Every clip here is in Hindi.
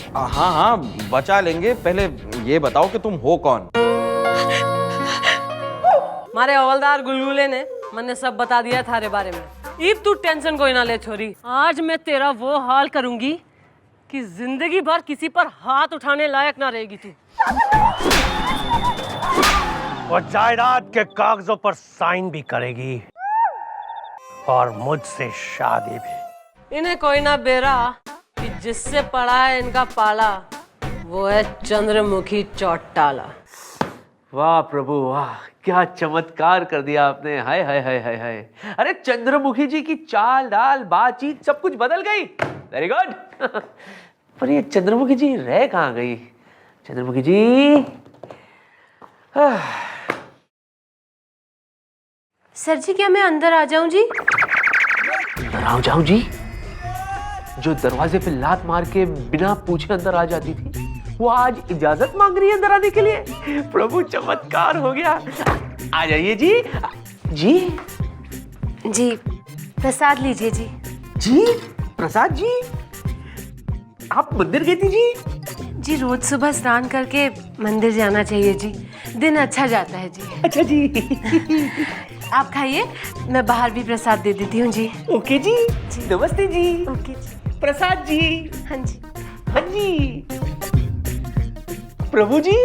हाँ हाँ बचा लेंगे, पहले ये बताओ कि तुम हो कौन? मारे हवलदार गुलगुले ने मैंने सब बता दिया थारे बारे में। इब तू टेंशन कोई ना ले छोरी, आज मैं तेरा वो हाल करूंगी कि जिंदगी भर किसी पर हाथ उठाने लायक ना रहेगी तू। वो जायदाद के कागजों पर साइन भी करेगी और मुझसे शादी भी। इन्हें कोई ना बेरा कि जिससे पड़ा है इनका पाला, वो है चंद्रमुखी चौटाला। वाह प्रभु वाह, क्या चमत्कार कर दिया आपने। हाय हाय हाय हाय हाय। अरे चंद्रमुखी जी की चाल डाल बातचीत सब कुछ बदल गई। Very good. पर ये चंद्रमुखी जी रह कहाँ गई? चंद्रमुखी जी। सर जी क्या मैं अंदर आ जाऊं जी? अंदर आ जाऊं जी? जो दरवाजे पे लात मार के बिना पूछे अंदर आ जाती थी, वो आज इजाजत मांग रही है अंदर आने के लिए। प्रभु चमत्कार हो गया। आ जाइए जी। जी जी प्रसाद लीजिए जी। जी प्रसाद जी, आप मंदिर गई थी जी? जी रोज सुबह स्नान करके मंदिर जाना चाहिए जी, दिन अच्छा जाता है जी। अच्छा जी। आप खाइए, मैं बाहर भी प्रसाद दे देती हूँ जी। ओके जी, नमस्ते जी। ओके जी। प्रसाद जी। हाँ जी। हाँ जी। प्रभु जी,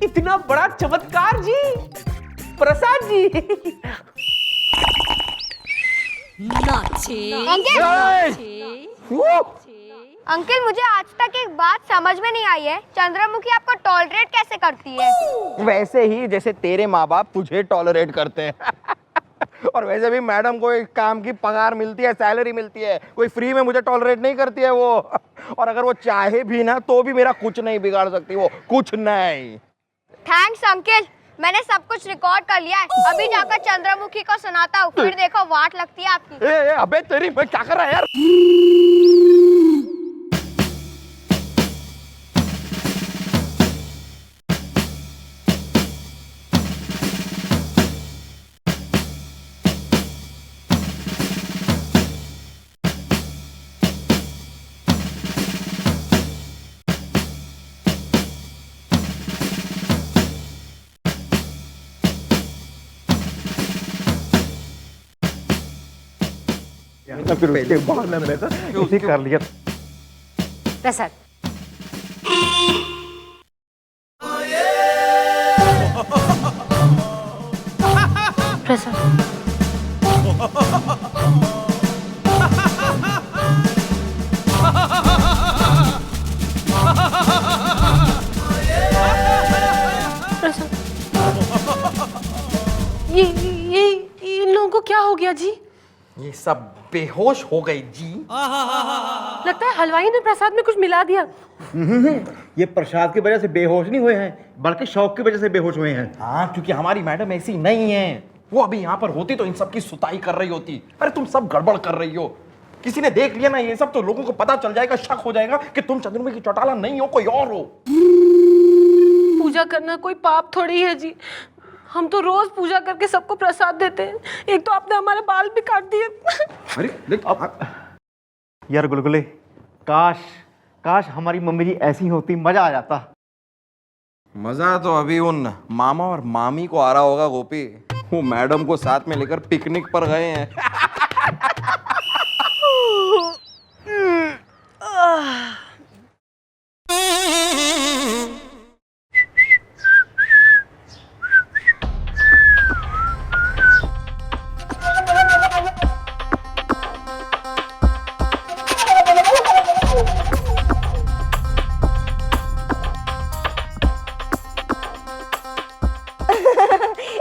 इतना बड़ा चमत्कार जी। प्रसाद जी। अंकल मुझे आज तक एक बात समझ में नहीं आई है, चंद्रमुखी आपको टॉलरेट कैसे करती है? वैसे ही जैसे तेरे माँ बाप तुझे टॉलरेट करते हैं। और वैसे भी मैडम को एक काम की पगार मिलती है, सैलरी मिलती है, कोई फ्री में मुझे टॉलरेट नहीं करती है वो। और अगर वो चाहे भी ना तो भी मेरा कुछ नहीं बिगाड़ सकती वो, कुछ नहीं। थैंक्स अंकल, मैंने सब कुछ रिकॉर्ड कर लिया है, अभी जाकर चंद्रमुखी को सुनाता हूँ, फिर देखो वाट लगती है आपकी। अबे तेरी, मैं क्या कर रहा है यार? फिर उसके बाद मैंने इसी कर लिया। प्रसाद। प्रसाद। ये इन लोगों को क्या हो गया जी? ये सब बेहोश हो गई जी। लगता है हलवाई ने प्रसाद में कुछ मिला दिया। ये प्रसाद की वजह से बेहोश नहीं हुए हैं, बल्कि शौक की वजह से बेहोश हुए हैं। हाँ, क्योंकि हमारी मैडम ऐसी नहीं है। वो अभी यहाँ पर होती तो इन सब की सुताई कर रही होती। अरे तुम सब गड़बड़ कर रही हो। किसी ने देख लिया ना ये सब तो लोगों को पता चल जाएगा, शक हो जाएगा कि तुम चंद्रमुखी चौटाला नहीं हो, कोई और हो। पूजा करना कोई पाप थोड़ी है जी, हम तो रोज पूजा करके सबको प्रसाद देते हैं। एक तो आपने हमारे बाल भी काट दिए। अरे यार गुलगुले, काश काश हमारी मम्मी जी ऐसी होती, मजा आ जाता। मजा तो अभी उन मामा और मामी को आ रहा होगा गोपी, वो मैडम को साथ में लेकर पिकनिक पर गए हैं।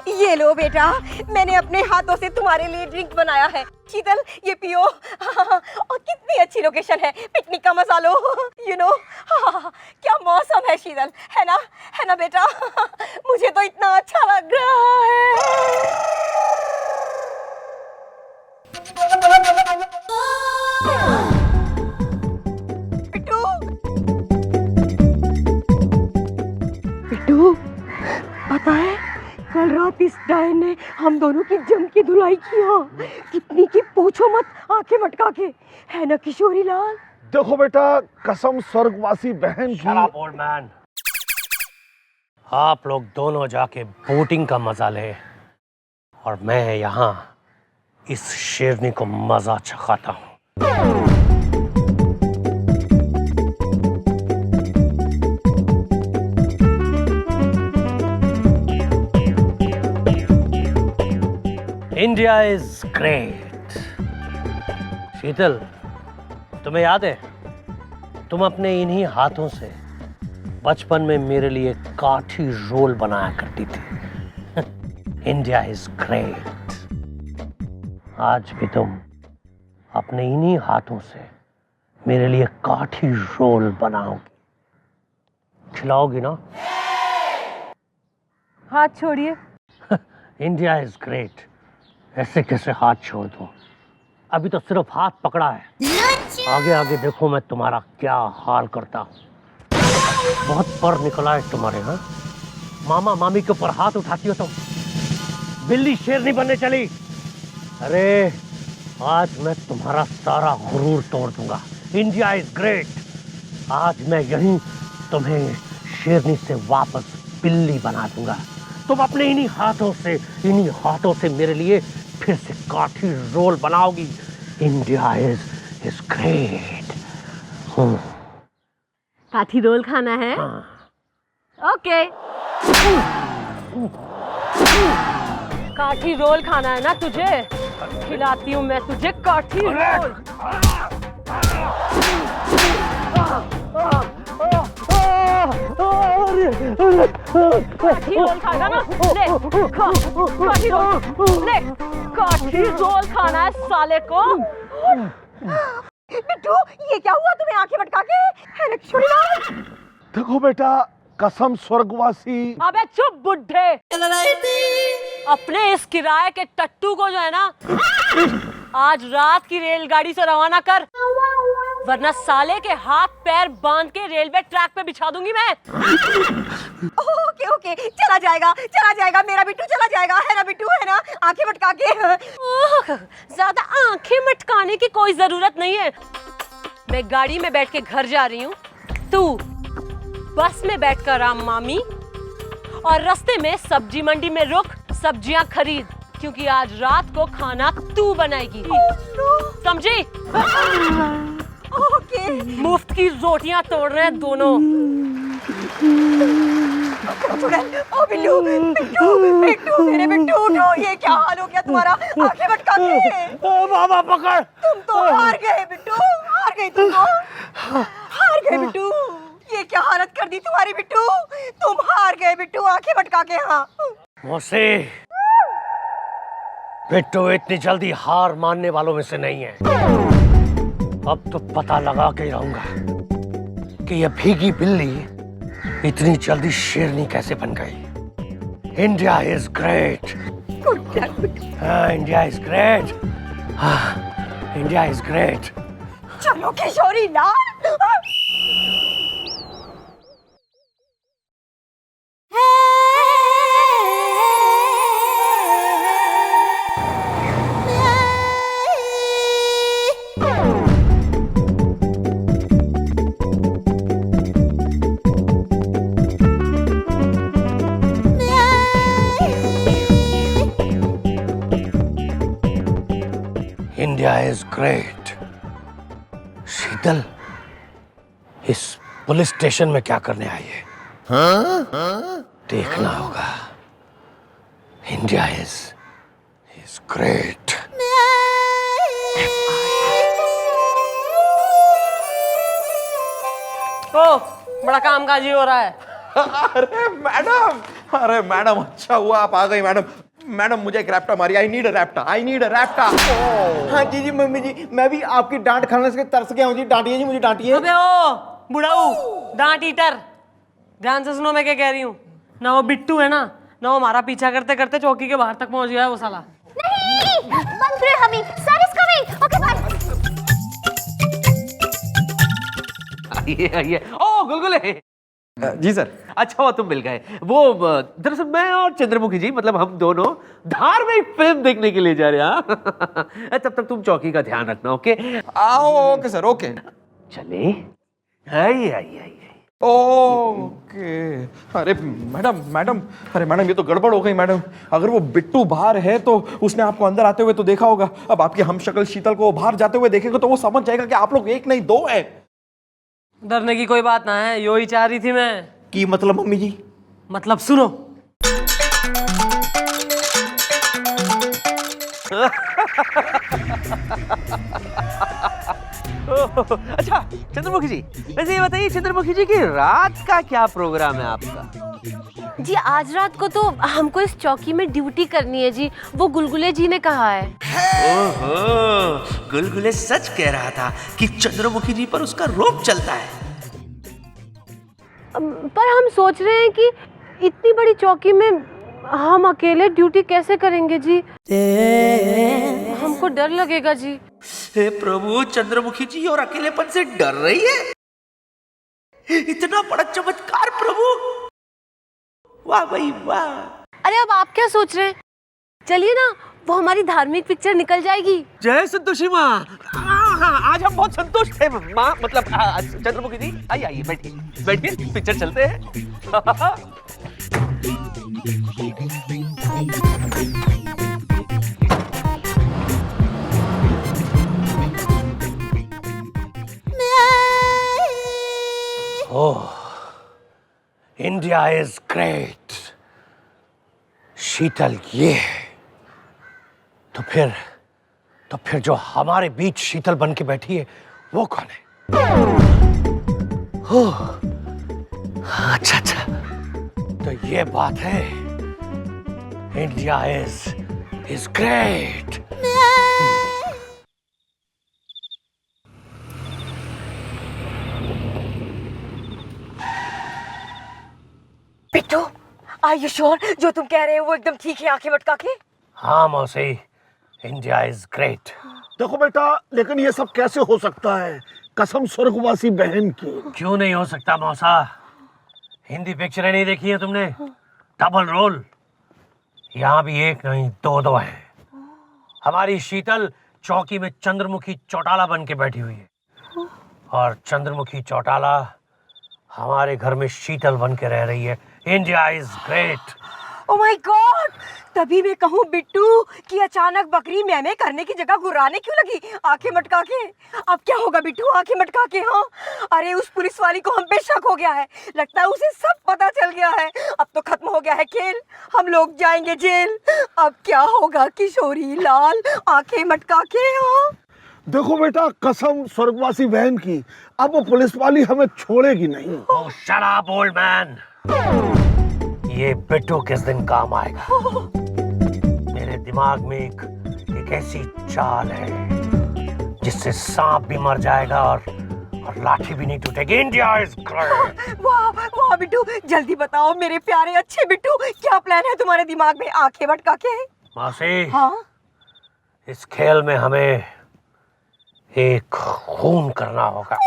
ये लो बेटा, मैंने अपने हाथों से तुम्हारे लिए ड्रिंक बनाया है। शीतल ये पियो। और कितनी अच्छी लोकेशन है, पिकनिक का मजा लो। यू नो क्या मौसम है शीतल, है ना बेटा? मुझे तो इतना अच्छा लग रहा है। पिट्टू, पिट्टू पता है कल रात इस डाय ने हम दोनों की जम की धुलाई किया। कितनी की पूछो मत, आंखें मटका के। है ना किशोरी लाल? देखो बेटा, कसम स्वर्गवासी बहन की। Shut up, old man. आप लोग दोनों जाके बोटिंग का मजा ले और मैं यहाँ इस शेरनी को मजा चखाता हूँ। India is great. शीतल, तुम्हें याद है तुम अपने इन्हीं हाथों से बचपन में मेरे लिए काठी रोल बनाया करती थी। India is great. आज भी तुम अपने इन्हीं हाथों से मेरे लिए काठी रोल बनाओगी, खिलाओगी ना? हाथ छोड़िए। India is great. ऐसे कैसे हाथ छोड़ दूं? अभी तो सिर्फ हाथ पकड़ा है। आगे आगे देखो मैं तुम्हारा क्या हाल करता हूं। बहुत पर निकला है तुम्हारे। हाँ, मामा मामी के ऊपर हाथ उठाती हो तो बिल्ली शेरनी बनने चली। अरे आज मैं तुम्हारा सारा गुरूर तोड़ दूंगा। India is great. आज मैं यहीं तुम्हें शेरनी से वापस बिल्ली बना दूंगा। तुम अपने इन्हीं हाथों से मेरे लिए फिर से काठी रोल बनाओगी। India is great. Kathi roll खाना है? ओके। काठी रोल खाना है ना तुझे? खिलाती हूँ मैं तुझे काठी रोल। काठी रोल खाना ना? ले खा काठी रोल। ले काठी रोल खाना है साले को। बिट्टू, ये क्या हुआ तुम्हें आंखें मटका के? है ना छोड़ी। देखो बेटा, कसम स्वर्गवासी। अबे चुप बुड्ढे। अपने इस किराए के टट्टू को जो है ना आज रात की रेलगाड़ी से रवाना कर, वरना साले के हाथ पैर बांध के रेलवे ट्रैक पे बिछा दूंगी मैं। ओके ओके, चला जाएगा मेरा बिट्टू, चला जाएगा। है ना बिट्टू, है ना? आंखें मटका के। ओह, ज्यादा आंखें मटकाने की कोई जरूरत नहीं है। मैं गाड़ी में बैठ के घर जा रही हूँ, तू बस में बैठकर राम मामी, और रास्ते में सब्जी मंडी में रुक, सब्जियां खरीद, क्योंकि आज रात को खाना तू बनाएगी। समझी? ओके। मुफ्त की रोटियां तोड़ रहे हैं दोनों। ओ बिल्लू, बिट्टू, मेरे बिट्टू, उठो। ये क्या हाल हो गया तुम्हारा? आंखें मटका के। मामा पकड़। तुम तो हार गए बिट्टू, हार गए तुम तो। हार गए बिट्टू। ये क्या हालत कर दी तुम्हारी बिट्टू? तुम हार गए बिट्टू, आंखें मटका के। हाँ मौसी, बिट्टू इतनी जल्दी हार मानने वालों में से नहीं है। अब तो पता लगा के रहूंगा कि यह भीगी बिल्ली इतनी जल्दी शेरनी कैसे बन गई। India is great. India is great. India is great. चलो Kishori Lal. India is great. Sheetal इस पुलिस स्टेशन में क्या करने आई है? देखना होगा। India is great. ओ, बड़ा कामकाजी हो रहा है। अरे मैडम, अच्छा हुआ आप आ गई मैडम। मैडम मुझे एक रैप्टा मारी। आई नीड अ रैप्टा। हाँ जी जी मम्मी जी, मैं भी आपकी डांट खाने से तरस गया हूँ जी। डांटिए जी, मुझे डांटिए। अबे ओ बुढ़ाऊ, डांट ईटर, ध्यान से सुनो मैं क्या कह रही हूँ। ना वो बिट्टू है ना वो हमारा पीछा करते करते चौकी के बाहर तक पहुंच गया है वो साला। नहीं, बंद करो हमी। Sir is coming. Okay bye. आइए ओ गुलगुले। जी सर। अच्छा हुआ तुम मिल गए। वो दरअसल मैं और चंद्रमुखी जी, मतलब हम दोनों धार्मिक फिल्म देखने के लिए जा रहे हैं। तब तक तुम चौकी का ध्यान रखना। ओके? Okay sir, okay. चले? आई आई आई ओके। अरे मैडम मैडम, अरे मैडम ये तो गड़बड़ हो गई मैडम। अगर वो बिट्टू बाहर है तो उसने आपको अंदर आते हुए तो देखा होगा। अब आपकी हमशक्ल शीतल को बाहर जाते हुए देखेगा तो वो समझ जाएगा कि आप लोग एक नहीं दो हैं। डरने की कोई बात ना है, यो ही चाह रही थी मैं। की मतलब मम्मी जी? मतलब सुनो। अच्छा चंद्रमुखी जी, वैसे ये बताइए चंद्रमुखी जी कि रात का क्या प्रोग्राम है आपका? जी आज रात को तो हमको इस चौकी में ड्यूटी करनी है जी, वो गुलगुले जी ने कहा है। ओहो, गुलगुले सच कह रहा था कि चंद्रमुखी जी पर उसका रोब चलता है। पर हम सोच रहे हैं कि इतनी बड़ी चौकी में हम अकेले ड्यूटी कैसे करेंगे जी? हमको डर लगेगा जी। हे प्रभु, चंद्रमुखी जी और अकेलेपन से डर रही है? इतना बड़ा चमत्कार प्रभु, वाह भाई वाह। अरे अब आप क्या सोच रहे हैं? चलिए ना, वो हमारी धार्मिक पिक्चर निकल जाएगी। जय संतोषी माँ। आज हम बहुत संतुष्ट थे माँ, मतलब चंद्रमुखी जी आइए आइए बैठिए बैठिए, पिक्चर चलते हैं। ओह, इंडिया इज ग्रेट। शीतल ये है। तो फिर जो हमारे बीच शीतल बन के बैठी है वो कौन है? ओह, अच्छा अच्छा, तो ये बात है। India is great. Bittu, are you sure जो तुम कह रहे हो वो एकदम ठीक है आंखें मटका के? हाँ मौसी, इंडिया इज ग्रेट। देखो बेटा, लेकिन ये सब कैसे हो सकता है? कसम स्वर्गवासी बहन की। क्यों नहीं हो सकता मौसा? हिंदी पिक्चरें नहीं देखी है तुमने? Double role. यहाँ भी एक नहीं दो हैं। हमारी शीतल चौकी में चंद्रमुखी चौटाला बन के बैठी हुई है, और चंद्रमुखी चौटाला हमारे घर में शीतल बन के रह रही है। India is great. Oh my God, तभी मैं कहूँ बिट्टू कि अचानक बकरी मैमे करने की जगह गुर्राने क्यों लगी आंखें मटका के? अब क्या होगा बिट्टू आंखें मटका के? हाँ, अरे उस पुलिस वाली को हम पे शक हो गया है, लगता है उसे सब पता चल गया है। अब तो खत्म हो गया है खेल, हम लोग जाएंगे जेल। अब क्या होगा किशोरी लाल आंखें मटका के? हाँ देखो बेटा, कसम स्वर्गवासी बहन की, अब वो पुलिस वाली हमें छोड़ेगी नहीं। ओह शट अप ओल्ड मैन। ये बिट्टू किस दिन काम आएगा? मेरे दिमाग में एक ऐसी चाल है जिससे सांप भी मर जाएगा और लाठी भी नहीं टूटेगी। India is great. वाह वाह बिट्टू, जल्दी बताओ मेरे प्यारे अच्छे बिट्टू, क्या प्लान है तुम्हारे दिमाग में आंखें मटका के? मासी, हाँ इस खेल में हमें एक खून करना होगा।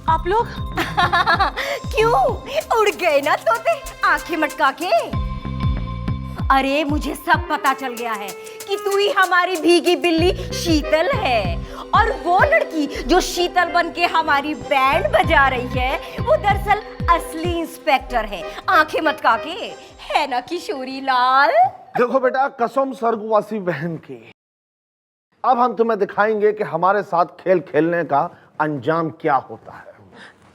आप लोग क्यों उड़ गए ना तोते आंखें मटका के? अरे मुझे सब पता चल गया है कि तू ही हमारी भीगी बिल्ली शीतल है, और वो लड़की जो शीतल बन के हमारी बैंड बजा रही है वो दरअसल असली इंस्पेक्टर है, आंखें मटका के, है ना किशोरी लाल? देखो बेटा, कसम स्वर्गवासी बहन की, अब हम तुम्हें दिखाएंगे कि हमारे साथ खेल खेलने का अंजाम क्या होता है।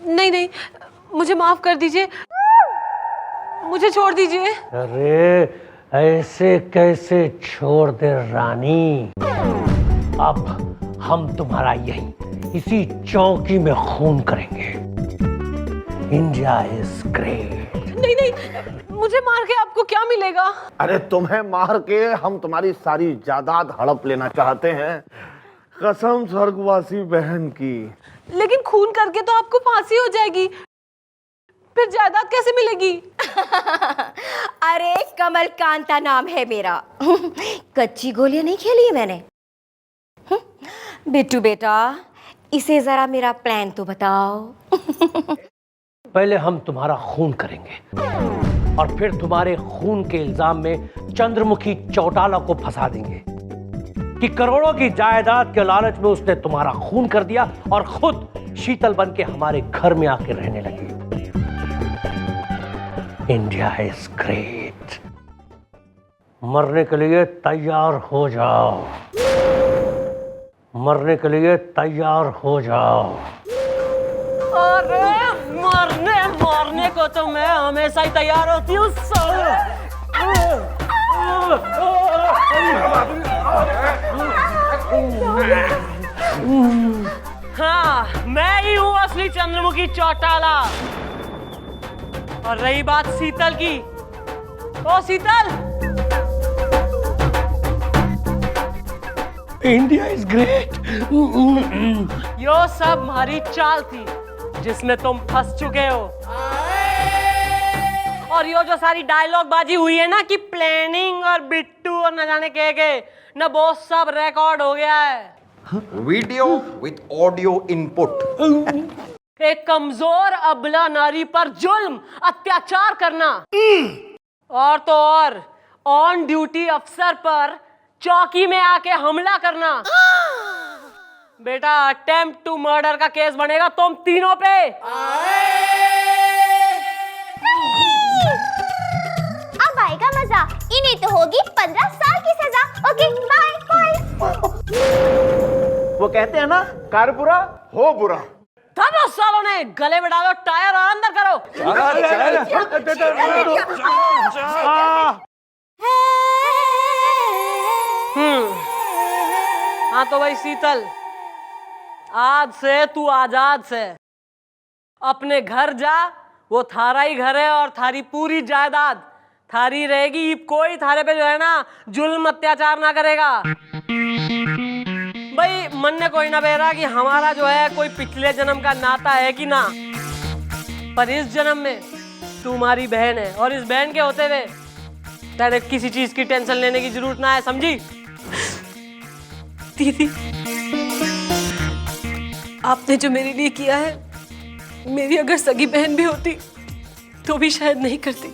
नहीं नहीं, मुझे माफ कर दीजिए, मुझे छोड़ दीजिए। अरे ऐसे कैसे छोड़ दे रानी, अब हम तुम्हारा यही इसी चौकी में खून करेंगे। India is great. नहीं नहीं, मुझे मार के आपको क्या मिलेगा? अरे तुम्हें मार के हम तुम्हारी सारी जायदाद हड़प लेना चाहते हैं, कसम स्वर्गवासी बहन की। लेकिन खून करके तो आपको फांसी हो जाएगी, फिर जायदाद कैसे मिलेगी? अरे कमल कांता नाम है मेरा, कच्ची गोलियां नहीं खेली मैंने। बिट्टू बेटा, इसे जरा मेरा प्लान तो बताओ। पहले हम तुम्हारा खून करेंगे और फिर तुम्हारे खून के इल्जाम में चंद्रमुखी चौटाला को फंसा देंगे कि करोड़ों की जायदाद के लालच में उसने तुम्हारा खून कर दिया और खुद शीतल बन के हमारे घर में आके रहने लगी। India is great. मरने के लिए तैयार हो जाओ, मरने के लिए तैयार हो जाओ। अरे मरने को तो मैं हमेशा ही तैयार होती हूँ। हाँ, मैं ही हूँ असली चंद्रमुखी चौटाला। और रही बात शीतल की, ओ शीतल, इंडिया इज ग्रेट। यो सब हमारी चाल थी जिसमें तुम फंस चुके हो। और यो जो सारी डायलॉग बाजी हुई है ना कि प्लानिंग और बिट्टू और न जाने के न, वो सब रिकॉर्ड हो गया है। Video with audio input. एक कमजोर अबला नारी पर जुल्म अत्याचार करना, और तो और ऑन ड्यूटी अफसर पर चौकी में आके हमला करना। बेटा, अटेम्प्ट टू मर्डर का केस बनेगा तुम तीनों पे। अब आएगा मजा, इन्हें तो होगी 15 साल की सजा। Okay bye bye. वो कहते हैं ना, कर बुरा हो बुरा। धनो सालों ने गले में डालो टायर और अंदर करो। हाँ तो भाई शीतल, आज से तू आजाद से अपने घर जा, वो थारा ही घर है और थारी पूरी जायदाद थारी रहेगी। कोई थारे पे जो है ना जुल्म अत्याचार ना करेगा। भाई मन ने कोई ना बेरा कि हमारा जो है कोई पिछले जन्म का नाता है कि ना, पर इस जन्म में तुम्हारी बहन है और इस बहन के होते हुए तेरे किसी चीज की टेंशन लेने की जरूरत ना है, समझी? दीदी, आपने जो मेरे लिए किया है, मेरी अगर सगी बहन भी होती तो भी शायद नहीं करती।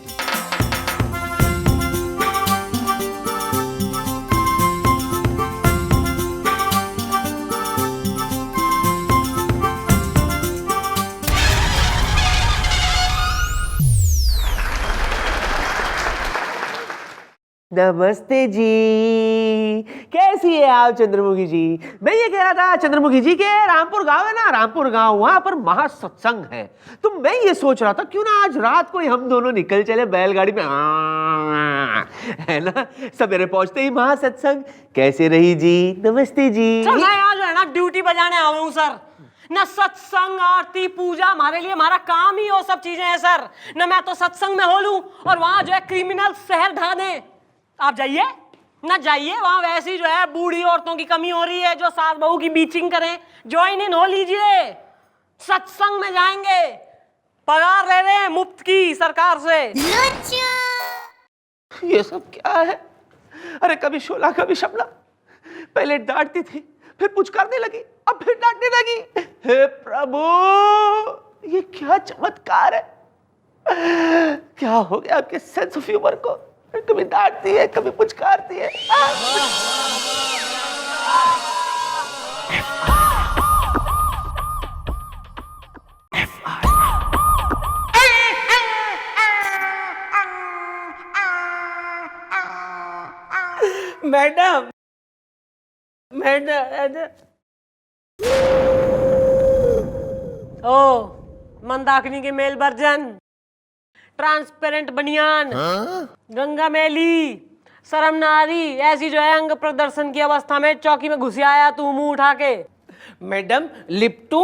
नमस्ते जी, कैसी है आप चंद्रमुखी जी? मैं ये कह रहा था चंद्रमुखी जी के रामपुर गांव है ना, रामपुर गांव, वहां पर महासत्संग है। तो मैं ये सोच रहा था क्यों ना आज रात को ही हम दोनों निकल चले बैलगाड़ी में, है ना, सवेरे पहुंचते ही महासत्संग। कैसे रही जी? नमस्ते जी। सर, मैं यहाँ जो है ना ड्यूटी बजाने आया हूँ सर। न सत्संग, आरती, पूजा हमारे लिए हमारा काम ही वो सब चीजें हैं सर। न मैं तो सत्संग में हो लूं और वहां जो है क्रिमिनल शहर ढा दें। आप जाइए ना, जाइए, वहां वैसी जो है बूढ़ी औरतों की कमी हो रही है जो सास बहू की बीचिंग करें। ज्वाइन इन हो लीजिए, सत्संग में जाएंगे, पगार ले रहे हैं मुफ्त की सरकार से। ये सब क्या है? अरे कभी शोला कभी शमला, पहले डांटती थी, फिर पुचकारने लगी, अब फिर डांटने लगी। हे प्रभु, ये क्या चमत्कार है! क्या हो गया आपके सेंस ऑफ ह्यूमर को? कभी डांटती है, कभी पुचकारती है। मैडम मैडम ओ मंदाकिनी के मेल वर्जन, ट्रांसपेरेंट बनियान, गंगा मैली, शर्म नारी, ऐसी जो है अंग प्रदर्शन की अवस्था में चौकी में घुस आया तू मुंह उठा के। मैडम लिप्टू।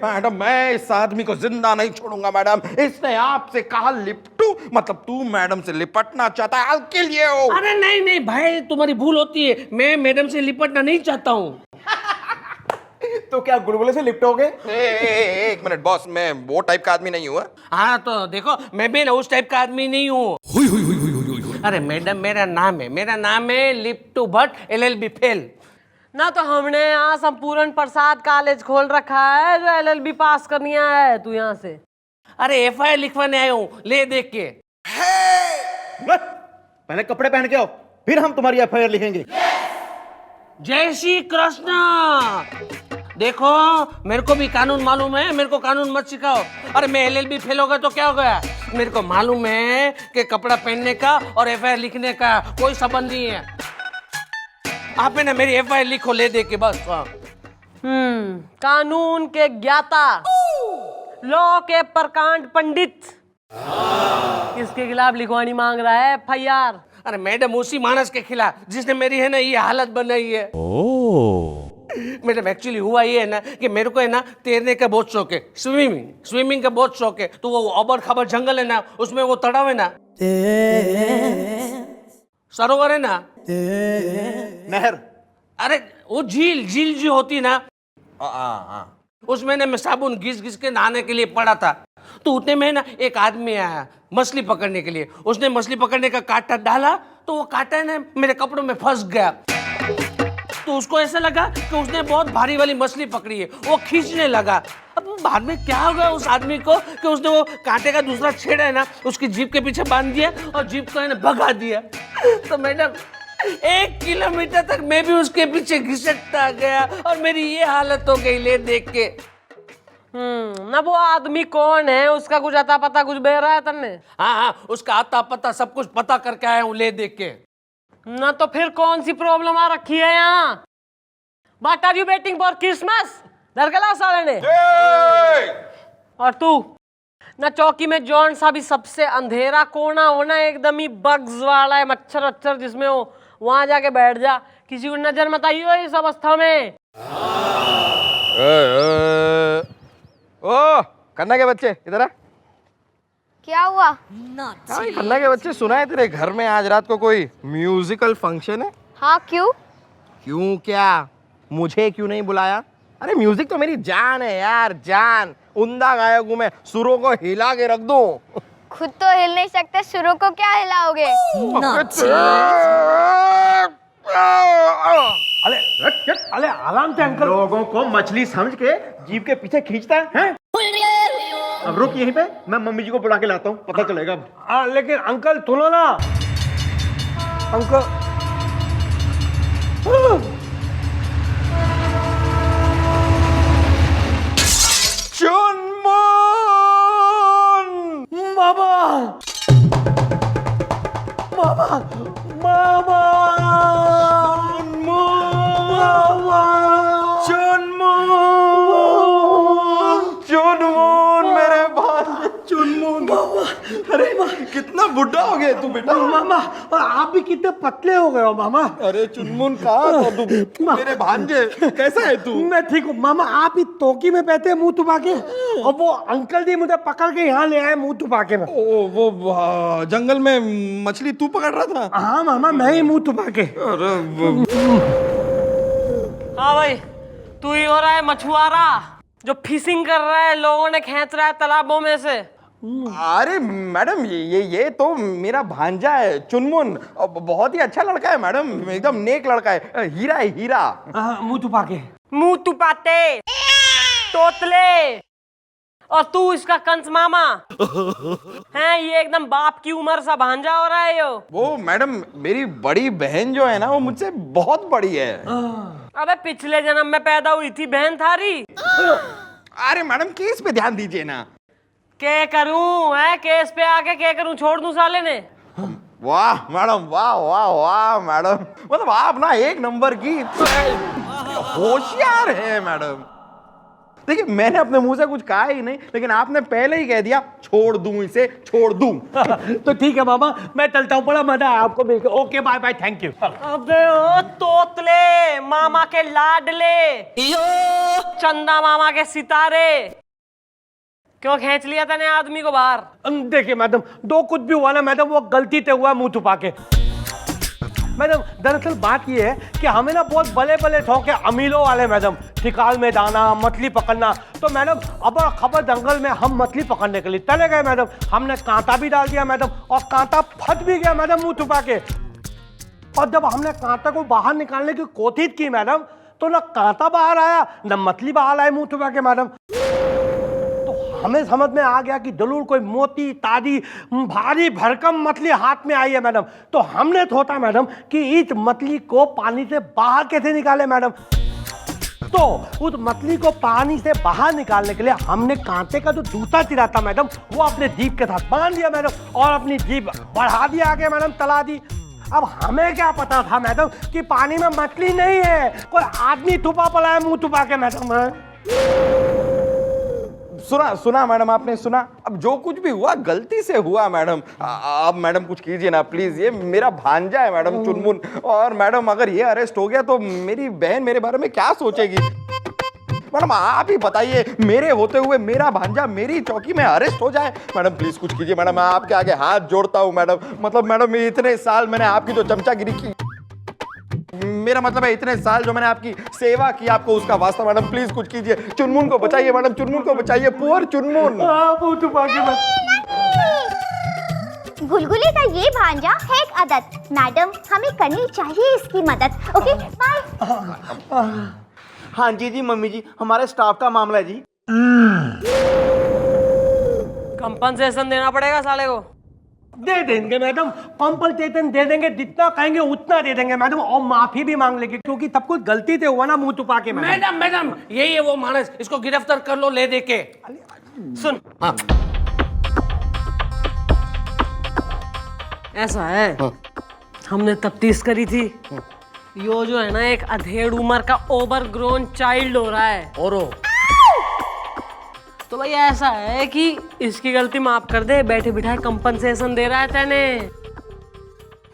मैडम मैं इस आदमी को जिंदा नहीं छोड़ूंगा मैडम। इसने आपसे कहा लिपटू, मतलब तू मैडम से लिपटना चाहता है। के लिए हो? अरे नहीं नहीं भाई, तुम्हारी भूल होती है, मैं मैडम से लिपटना नहीं चाहता हूँ। तो क्या गुलगुले से लिपटोगे? एक मिनट बॉस, मैं वो टाइप का आदमी नहीं हुआ। हाँ तो देखो, मैं भी ना उस टाइप का आदमी नहीं हूँ। अरे मैडम मेरा नाम है लिप्टू भट्ट LLB फेल। ना तो हमने यहाँ संपूर्ण प्रसाद कॉलेज खोल रखा है जो LLB पास करनी है तू यहाँ से। अरे FIR लिखवाने आया हूँ, ले देख के। पहले कपड़े पहन के आओ, फिर हम तुम्हारी FIR लिखेंगे। जय श्री कृष्ण। देखो मेरे को भी कानून मालूम है, मेरे को कानून मत सिखाओ। अरे मैं LLB फेल होगा तो क्या हो गया? मेरे को मालूम है कि कपड़ा पहनने का और FIR लिखने का कोई संबंध नहीं है। आप है ना मेरी FIR लिखो, ले दे के बस। कानून के ज्ञाता, लॉ के प्रकांड पंडित, किसके खिलाफ लिखवानी मांग रहा है FIR? अरे मैडम उसी मानस के खिलाफ जिसने मेरी है ना ये हालत बनाई है। मैडम एक्चुअली हुआ ये है ना कि मेरे को है ना तैरने का बहुत शौक है, स्विमिंग का बहुत शौक है। तो वो अबर खबर जंगल है ना, उसमें वो तड़ाव है ना, सरोवर है ना, नहर, अरे वो झील जो होती ना, उसमें ना मैं साबुन घिस के नहाने के लिए पड़ा था। तो उतने में ना एक आदमी आया मछली पकड़ने के लिए। उसने मछली पकड़ने का कांटा डाला तो वो कांटा ना मेरे कपड़ों में फंस गया। तो उसको ऐसा लगा कि उसने बहुत भारी वाली मछली पकड़ी है, वो खींचने लगा। अब बाद में क्या हो गया उस आदमी को कि उसने वो कांटे का दूसरा छेड़ा है ना उसकी जीप के पीछे बांध दिया और जीप को है ना भगा दिया। तो मैडम 1 किलोमीटर तक मैं भी उसके पीछे घिसटता गया और मेरी ये हालत हो गई ले देख के। ना वो आदमी कौन है, उसका कुछ अता पता कुछ बह रहा है तन्ने? हाँ उसका आता पता सब कुछ पता करके आया हूँ ले देख के। ना तो फिर कौन सी प्रॉब्लम आ रखी है यहाँ? What are you waiting for Christmas? दरगला साले ने। और तू ना चौकी में जौन सा भी सबसे अंधेरा कोना होना एकदम ही बग्स वाला है, मच्छर अच्छर जिसमें हो, वहां जाके बैठ जा। किसी को नजर मत आइयो इस अवस्था में। ओ खन्ना के बच्चे इधर आ। क्या हुआ? खन्ना के बच्चे, सुना है तेरे घर में आज रात को कोई म्यूजिकल फंक्शन है? हाँ क्यों? क्यों क्या? मुझे क्यों नहीं बुलाया? अरे म्यूजिक तो मेरी जान है यार, जान। उम्दा गायक हूँ मैं, सुरों को हिला के रख दूं। खुद तो हिल नहीं सकते, सुरों को क्या हिलाओगे? अरे आराम से अंकल। लोगों को मछली समझ के जीप के पीछे खींचता है? अब रुक यहीं पे, मैं मम्मी जी को बुला के लाता हूँ, पता चलेगा। लेकिन अंकल सुनो ना, अंकल चुनमुन मामा मामा मामा चुनमुन मेरे भाई, चुनमुन। अरे कितना बुढ़ा हो गया तू बेटा। मामा, और आप भी कितने पतले हो गए हो मामा। अरे चुनमुन कहाँ था तू मेरे भांजे? कैसा है तू? मैं ठीक हूँ मामा। आप ही तोकी में बैठे मुंह तुपा के, और वो अंकल जी मुझे पकड़ के यहाँ ले आए मुंह तुपा के। ओ वो जंगल में मछली तू पकड़ रहा था? हाँ मामा, मैं ही मुंह तुपा के। हाँ भाई, तू ही हो रहा है मछुआरा जो फिशिंग कर रहा है, लोगों ने खींच रहा है तालाबों में से। अरे मैडम ये तो मेरा भांजा है चुनमुन, बहुत ही अच्छा लड़का है मैडम, एकदम नेक लड़का है, हीरा है हीरा। मुंह तुपा के। मुंह तुपाते तोतले, और तू इसका कंस मामा है। ये एकदम बाप की उम्र सा भांजा हो रहा है यो। वो मैडम मेरी बड़ी बहन जो है ना वो मुझसे बहुत बड़ी है। अबे पिछले जन्म में पैदा हुई थी बहन थारी। अरे मैडम केस पे ध्यान दीजिए ना। क्या करूं है केस पे आके, क्या करूं, छोड़ दूं साले ने। वाह मैडम, वाह वाह वाह मैडम, मतलब आप ना एक नंबर की होशियार है मैडम। देखिए मैंने अपने मुंह से कुछ कहा ही नहीं, लेकिन आपने पहले ही कह दिया छोड़ दूं इसे, छोड़ दूं। तो ठीक है मामा, मैं चलता हूँ, बड़ा मजा आया आपको मिलकर। Okay bye bye, thank you. अबे ओ तोतले, मामा के लाडले, चंदा मामा के सितारे, क्यों खींच लिया तने आदमी को बाहर? देखिए मैडम, दो कुछ भी हुआ ना मैडम, वो गलती से हुआ मुंह छुपा के। मैडम दरअसल बात ये है कि हमें ना बहुत बड़े बड़े शौक है अमीलों वाले मैडम, शिकार में जाना, मछली पकड़ना। तो मैडम अब खबर जंगल में हम मछली पकड़ने के लिए चले गए मैडम। हमने कांटा भी डाल दिया मैडम, और कांटा फट भी गया मैडम मुंह छुपा के। और जब हमने कांटा को बाहर निकालने की कोशिश की मैडम, तो ना कांटा बाहर आया ना मछली बाहर आई मुंह छुपा के मैडम। हमें समझ में आ गया कि जरूर कोई मोटी ताजी भारी भरकम मछली हाथ में आई है मैडम। तो हमने सोचा मैडम कि इस मछली को पानी से बाहर कैसे निकाले मैडम। तो उस मछली को पानी से बाहर निकालने के लिए हमने कांटे का जो जूता चिरा था मैडम, वो अपने जीभ के साथ बांध दिया मैडम, और अपनी जीभ बढ़ा दिया आगे मैडम, चला दी। अब हमें क्या पता था मैडम कि पानी में मछली नहीं है, कोई आदमी छुपा पड़ा है मुंह छुपा के मैडम। सुना मैडम, आपने सुना। अब जो कुछ भी हुआ गलती से हुआ मैडम। अब मैडम कुछ कीजिए ना प्लीज, ये मेरा भांजा है मैडम चुनमुन, और मैडम अगर ये अरेस्ट हो गया तो मेरी बहन मेरे बारे में क्या सोचेगी? मैडम आप ही बताइए, मेरे होते हुए मेरा भांजा मेरी चौकी में अरेस्ट हो जाए। मैडम प्लीज कुछ कीजिए मैडम, मैं आपके आगे हाथ जोड़ता हूँ मैडम। मतलब मैडम इतने साल मैंने आपकी जो चमचागिरी की, मेरा मतलब है इतने साल जो मैंने आपकी सेवा की, आपको उसका वास्ता मैडम प्लीज कुछ कीजिए। चुनमुन को बचाइए मैडम, चुनमुन को बचाइए, पुअर चुनमुन। गुलगुले का ये भांजा है एक आदत, मैडम हमें करनी चाहिए इसकी मदद। Okay bye. हाँ जी मम्मी जी, हमारे स्टाफ का मामला है जी। कंपनसेशन देना पड़ेगा साले को। दे देंगे मैडम, कंपनसेशन दे देंगे, जितना कहेंगे उतना दे देंगे मैडम, और माफी भी मांग लेंगे, क्योंकि सब कुछ गलती से हुआ ना मुंह छुपा के। मैडम मैडम यही है वो मानस, इसको गिरफ्तार कर लो ले दे के। सुन हाँ। ऐसा है हमने तफ्तीश करी थी, यो जो है ना एक अधेड़ उम्र का ओवरग्रोन चाइल्ड हो रहा है। और तो भाई ऐसा है कि इसकी गलती माफ कर दे, बैठे बिठाए कंपनसेशन दे रहा है तेने।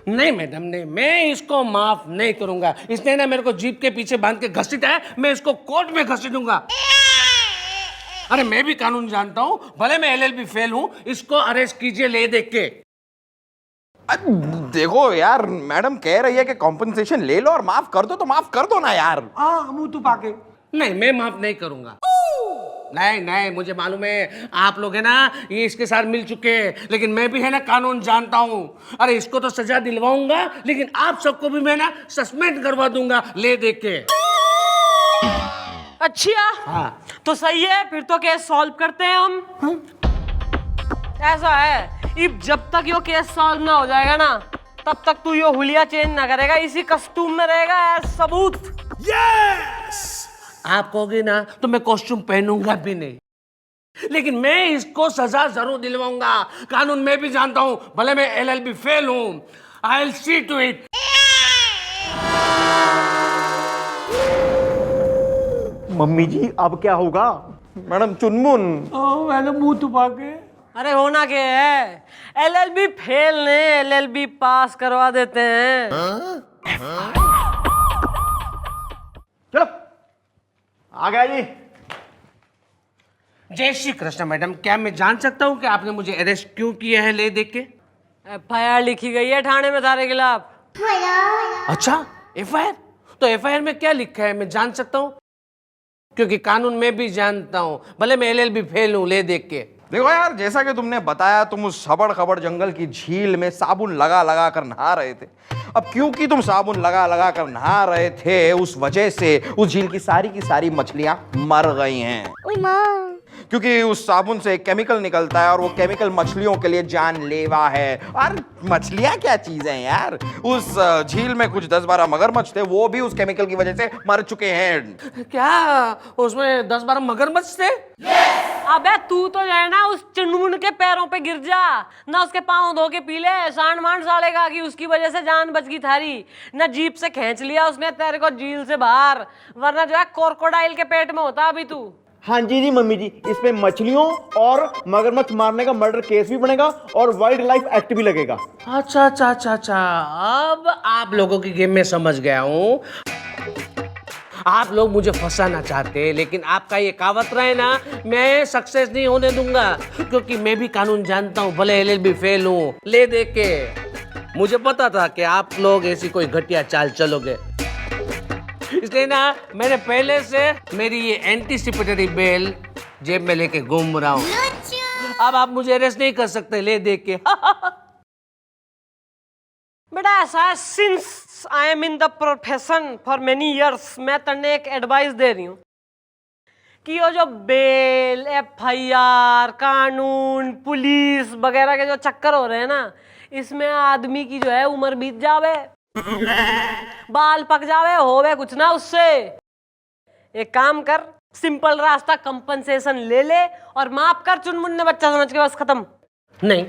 नहीं मैडम नहीं, मैं इसको माफ नहीं करूंगा। इसने ना मेरे को जीप के पीछे बांध के घसीटा है, मैं इसको कोर्ट में घसीटूंगा। अरे मैं भी कानून जानता हूँ, भले मैं LLB फेल हूँ, इसको अरेस्ट कीजिए ले देख के। देखो यार मैडम कह रही है कि कॉम्पनसेशन ले लो और माफ कर दो, तो माफ कर दो ना यार। मुंह छुपा के। नहीं मैं माफ नहीं करूंगा। नहीं मुझे मालूम है आप लोग है ना ये इसके साथ मिल चुके हैं, लेकिन मैं भी है ना कानून जानता हूँ। अरे इसको तो सजा दिलवाऊंगा, लेकिन आप सबको भी मैं ना सस्पेंड करवा दूंगा ले देख के। अच्छा हाँ। तो सही है, फिर तो केस सॉल्व करते हैं हम। ऐसा है जब तक यो केस सॉल्व ना हो जाएगा ना, तब तक तू यो हुलिया चेंज ना करेगा, इसी कस्टूम में रहेगा एज सबूत। यस आप कहोगे ना तो मैं कॉस्ट्यूम पहनूंगा भी नहीं, लेकिन मैं इसको सजा जरूर दिलवाऊंगा। कानून मैं भी जानता हूं, भले मैं LLB फेल हूं। I will see to it. Mummy जी अब क्या होगा? मैडम चुनमुन। मैंने मुंह छुपा के। अरे होना क्या है, LLB फेल ने LLB पास करवा देते हैं। चलो आ गया जी। जय श्री कृष्ण मैडम, क्या मैं जान सकता हूं कि आपने मुझे अरेस्ट क्यों किया है ले देख के? FIR लिखी गई है थाने में तारे खिलाफ। अच्छा FIR? तो FIR में क्या लिखा है मैं जान सकता हूं? क्योंकि कानून मैं भी जानता हूं, भले मैं LLB फेल हूं ले देख के। देखो यार जैसा कि तुमने बताया, तुम उस खबड़ खबड़ जंगल की झील में साबुन लगा लगा कर नहा रहे थे। अब क्योंकि तुम साबुन लगा लगा कर नहा रहे थे, उस वजह से उस झील की सारी मछलियां मर गई हैं। क्योंकि उस साबुन से एक केमिकल निकलता है और वो केमिकल मछलियों के लिए जानलेवा है। और मछलियां क्या चीज हैं यार, उस झील में कुछ 10-12 मगरमच्छ थे, वो भी उस केमिकल की वजह से मर चुके हैं। क्या उसमें 10-12 मगरमच्छ थे? अबे तू तो जो है ना उस चुनमुन के पैरों पे गिर जा, ना उसके पाँव धो के पी ले, सांड मांड साड़ेगा कि उसकी वजह से जान बच गई थारी। ना जीप से खींच लिया उसने तेरे को झील से बाहर, वरना जो है क्रोकोडाइल के पेट में होता अभी तू। हाँ जी मम्मी जी, इसमें मछलियों और मगरमच्छ मारने का मर्डर केस भी बनेगा और वाइल्ड लाइफ एक्ट भी लगेगा। अच्छा अच्छा अच्छा अच्छा, अब आप लोगों की गेम में समझ गया हूँ। आप लोग मुझे फंसाना चाहते हैं, लेकिन आपका ये कहावत रहे ना, मैं सक्सेस नहीं होने दूंगा, क्योंकि मैं भी कानून जानता हूँ, भले LLB फेल हूँ। ले देख के मुझे पता था कि आप लोग ऐसी कोई घटिया चाल चलोगे, इसलिए ना मैंने पहले से मेरी ये एंटीसिपेटरी बेल जेब में लेके घूम रहा हूँ। अब आप मुझे अरेस्ट नहीं कर सकते ले देख के। बेटा ऐसा है, since I am in the profession for many years, मैं तेने एक एडवाइस दे रही हूँ कि ये जो बेल, FIR, कानून, पुलिस वगैरह के जो चक्कर हो रहे हैं ना, इसमें आदमी की जो है उम्र बीत जावे, बाल पक जावे, होवे कुछ ना उससे। एक काम कर, सिंपल रास्ता, कंपनसेशन ले ले और माफ कर चुनमुन्ने बच्चा समझ के, बस खत्म। नहीं,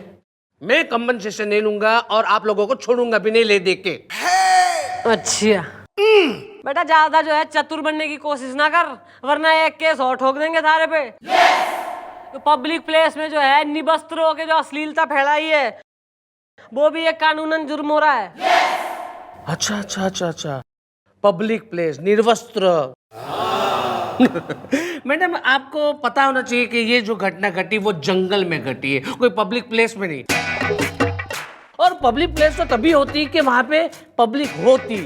मैं कंपनसेशन नहीं लूंगा और आप लोगों को छोड़ूंगा भी नहीं ले देख के। अच्छा बेटा, ज्यादा जो है चतुर बनने की कोशिश ना कर, वरना एक केस और ठोक देंगे थारे पे। तो पब्लिक प्लेस में जो है निवस्त्र होके जो अश्लीलता फैलाई है, वो भी एक कानूनन जुर्म हो रहा है। अच्छा अच्छा अच्छा अच्छा, पब्लिक प्लेस, निर्वस्त्र। मैडम आपको पता होना चाहिए कि ये जो घटना घटी वो जंगल में घटी है, कोई पब्लिक प्लेस में नहीं। और पब्लिक प्लेस तो तभी होती कि वहां पे पब्लिक होती,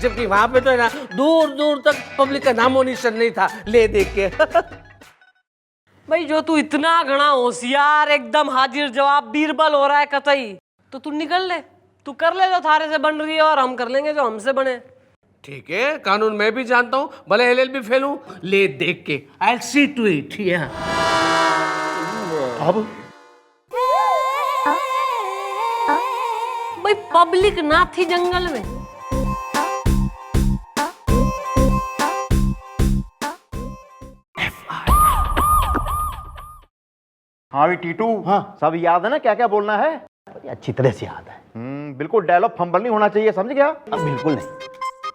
जबकि वहां पे तो है ना दूर दूर तक पब्लिक का नामो निशान नहीं था ले देख के। भाई जो तू इतना घना होशियार, एकदम हाजिर जवाब बीरबल हो रहा है कतई, तो तू निकल ले, तू कर ले जो थारे से बन रही है और हम कर लेंगे जो हमसे बने। ठीक है, कानून मैं भी जानता हूँ, भले LLB फेल हूँ, ले देख के आई सी टू इट। अब भाई पब्लिक ना थी जंगल में, हाँ भी टीटू, हाँ सब याद है ना क्या क्या बोलना है? अच्छी तरह से याद है। बिल्कुल डायलॉग फंबल नहीं होना चाहिए, समझ गया? बिल्कुल नहीं।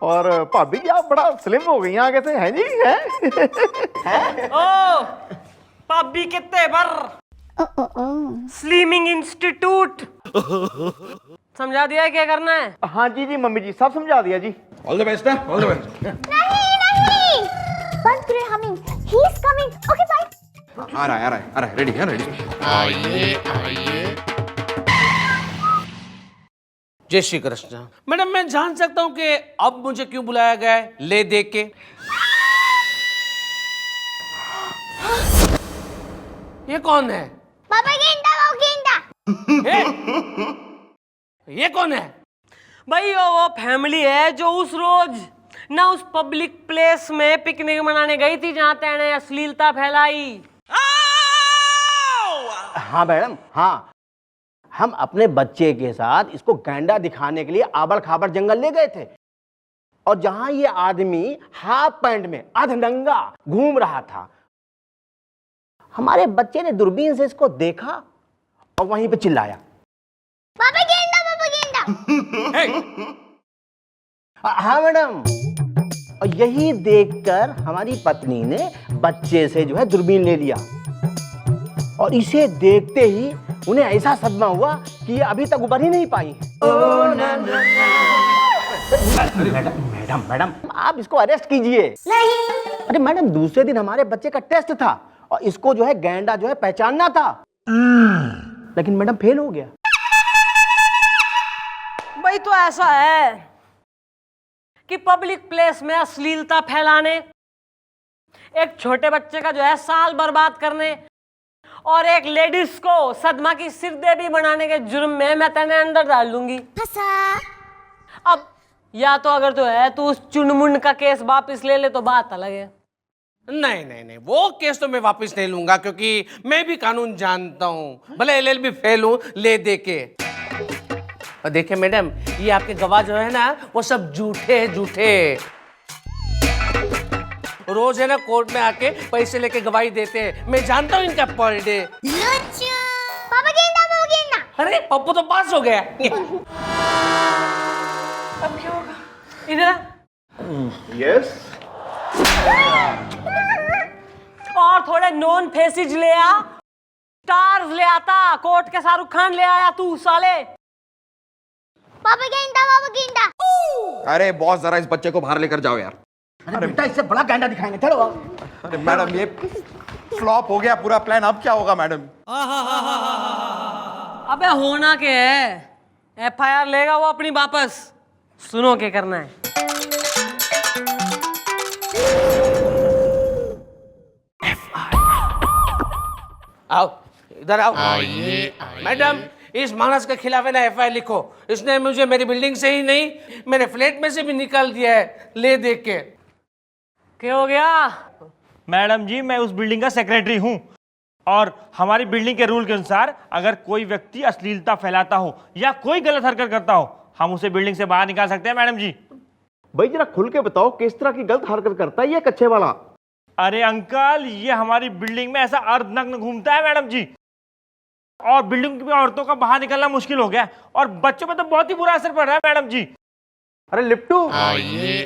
और भाभी जी आप बड़ा स्लिम हो गई आगे से, हैं जी? हैं? ओ पाबी के तेवर, स्लिमिंग इंस्टीट्यूट समझा दिया है क्या करना है? हाँ जी मम्मी जी सब समझा दिया जी। All the best, all the best. नहीं, बंद करे humming, he is coming, okay bye. आ रहा है, रेडी है, रेडी। जय श्री कृष्ण। मैडम मैं जान सकता हूँ कि अब मुझे क्यों बुलाया गया है ले देख के? ये कौन है? पापा गेंदा, वो गेंदा। ये कौन है? भाई वो फैमिली है जो उस रोज ना उस पब्लिक प्लेस में पिकनिक मनाने गई थी जहां तेने अश्लीलता फैलाई। हाँ मैडम, हाँ, हम अपने बच्चे के साथ इसको गैंडा दिखाने के लिए आबड़ खाबड़ जंगल ले गए थे, और जहां ये आदमी हाफ पैंट में अधनंगा घूम रहा था, हमारे बच्चे ने दूरबीन से इसको देखा और वहीं पे चिल्लाया, पापा गेंदा, पापा गेंदा। हाँ मैडम, और यही देखकर हमारी पत्नी ने बच्चे से जो है दूरबीन ले लिया, और इसे देखते ही उन्हें ऐसा सदमा हुआ कि ये अभी तक उबर ही नहीं पाई। मैडम आप इसको अरेस्ट कीजिए। नहीं। अरे मैडम, दूसरे दिन हमारे बच्चे का टेस्ट था और इसको जो है गैंडा जो है पहचानना था, लेकिन मैडम फेल हो गया। भाई तो ऐसा है कि पब्लिक प्लेस में अश्लीलता फैलाने, एक छोटे बच्चे का जो है साल बर्बाद करने और एक लेडीज को सदमा की सिरदेवी बनाने के जुर्म में मैं तेने अंदर डाल दूंगी। अब या तो अगर तो है तू उस चुनमुन का केस वापस ले ले तो बात अलग है। नहीं नहीं नहीं, वो केस तो मैं वापस नहीं लूंगा, क्योंकि मैं भी कानून जानता हूँ, भले LLB फेल हूँ ले दे के। और देखिए मैडम, ये आपके गवाह जो है ना, वो सब झूठे हैं, झूठे। रोज है ना कोर्ट में आके पैसे लेके गवाही देते हैं, मैं जानता हूँ इनका पर डे। पापा गेंदा वो गेंदा। अरे पप्पू तो पास हो गया। अब क्या होगा? इधर यस और थोड़े नॉन फेसिज ले आ, स्टार्स ले आता, कोर्ट के शाहरुख खान ले आया तू साले। पापा गेंदा। अरे बॉस जरा इस बच्चे को बाहर लेकर जाओ यार। अरे बेटा इससे बड़ा गैंडा दिखाएंगे, चलो। अरे मैडम ये फ्लॉप हो गया पूरा प्लान, अब क्या होगा मैडम? अबे होना क्या है, FIR लेगा वो अपनी वापस। सुनो क्या करना है। आओ इधर आओ। मैडम, इस मानस के खिलाफ है ना FIR लिखो। इसने मुझे मेरी बिल्डिंग से ही नहीं, मेरे फ्लैट में से भी निकाल दिया है ले दे के। क्या हो गया? मैडम जी, मैं उस बिल्डिंग का सेक्रेटरी हूँ और हमारी बिल्डिंग के रूल के अनुसार अगर कोई व्यक्ति अश्लीलता फैलाता हो या कोई गलत हरकत करता हो, हम उसे बिल्डिंग से बाहर निकाल सकते हैं मैडम जी। भाई जरा खुल के बताओ किस तरह की गलत हरकत करता है ये कच्चे वाला? अरे अंकल, ये हमारी बिल्डिंग में ऐसा अर्धनग्न घूमता है मैडम जी, और बिल्डिंग की औरतों का बाहर निकलना मुश्किल हो गया और बच्चों पे तो बहुत ही बुरा असर पड़ रहा है मैडम जी। अरे लिप्टू,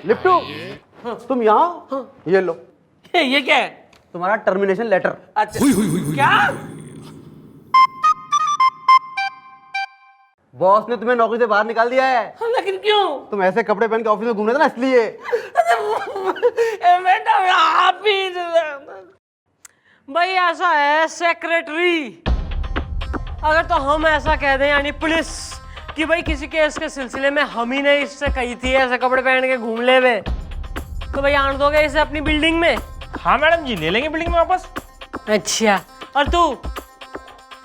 लिप्टू, तुम यहाँ, ये लो, ये क्या है? तुम्हारा टर्मिनेशन लेटर। अच्छा क्या? बॉस ने तुम्हें नौकरी से बाहर निकाल दिया है। लेकिन क्यों? तुम ऐसे कपड़े पहन के ऑफिस में घूम रहे थे ना, इसलिए। मैडम आप ही भाई ऐसा है सेक्रेटरी, अगर तो हम ऐसा कह दें यानी पुलिस कि भाई किसी केस के सिलसिले में हम ही ने इससे कही थी ऐसे कपड़े पहन के घूम ले वे, तो भाई आन दोगे इसे अपनी बिल्डिंग में? हाँ मैडम जी, ले लेंगे बिल्डिंग में वापस। अच्छा, और तू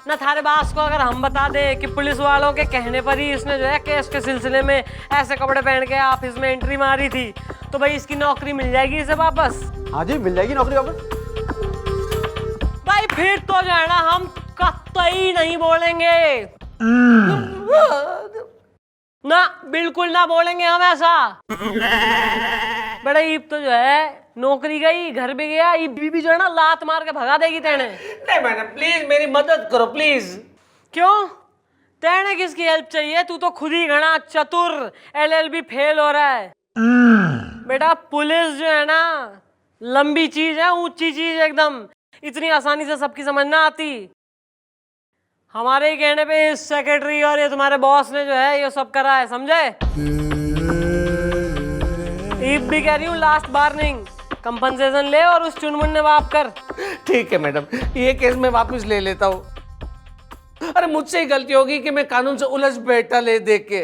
ना थारे बास को अगर हम बता दे कि पुलिस वालों के कहने पर ही इसने जो है केस के सिलसिले में ऐसे कपड़े पहन के ऑफिस में एंट्री मारी थी, तो भाई इसकी नौकरी मिल जाएगी इसे वापस? हाँ जी, मिल जाएगी नौकरी वापस। भाई फिर तो जो है ना हम कतई नहीं बोलेंगे ना, बिल्कुल ना बोलेंगे हम ऐसा। बड़ा ईब तो जो है नौकरी गई, घर भी गया, ईब भी जो है ना लात मार के भगा देगी तेने। नहीं मैडम प्लीज मेरी मदद करो प्लीज। क्यों? तेने किसकी हेल्प चाहिए? तू तो खुद ही घना चतुर LLB फेल हो रहा है। बेटा पुलिस जो है ना लंबी चीज है, ऊंची चीज एकदम, इतनी आसानी से सबकी समझ ना आती। हमारे ही कहने पे इस सेक्रेटरी और ये तुम्हारे बॉस ने जो है ये सब करा है, समझे? ईब भी कह रही हूँ, लास्ट वार्निंग, कंपनसेशन ले और उस चुनमुन ने वाप कर। ठीक है मैडम, ये केस मैं वापस ले लेता हूँ। अरे मुझसे ही गलती होगी कि मैं कानून से उलझ बैठा ले दे के।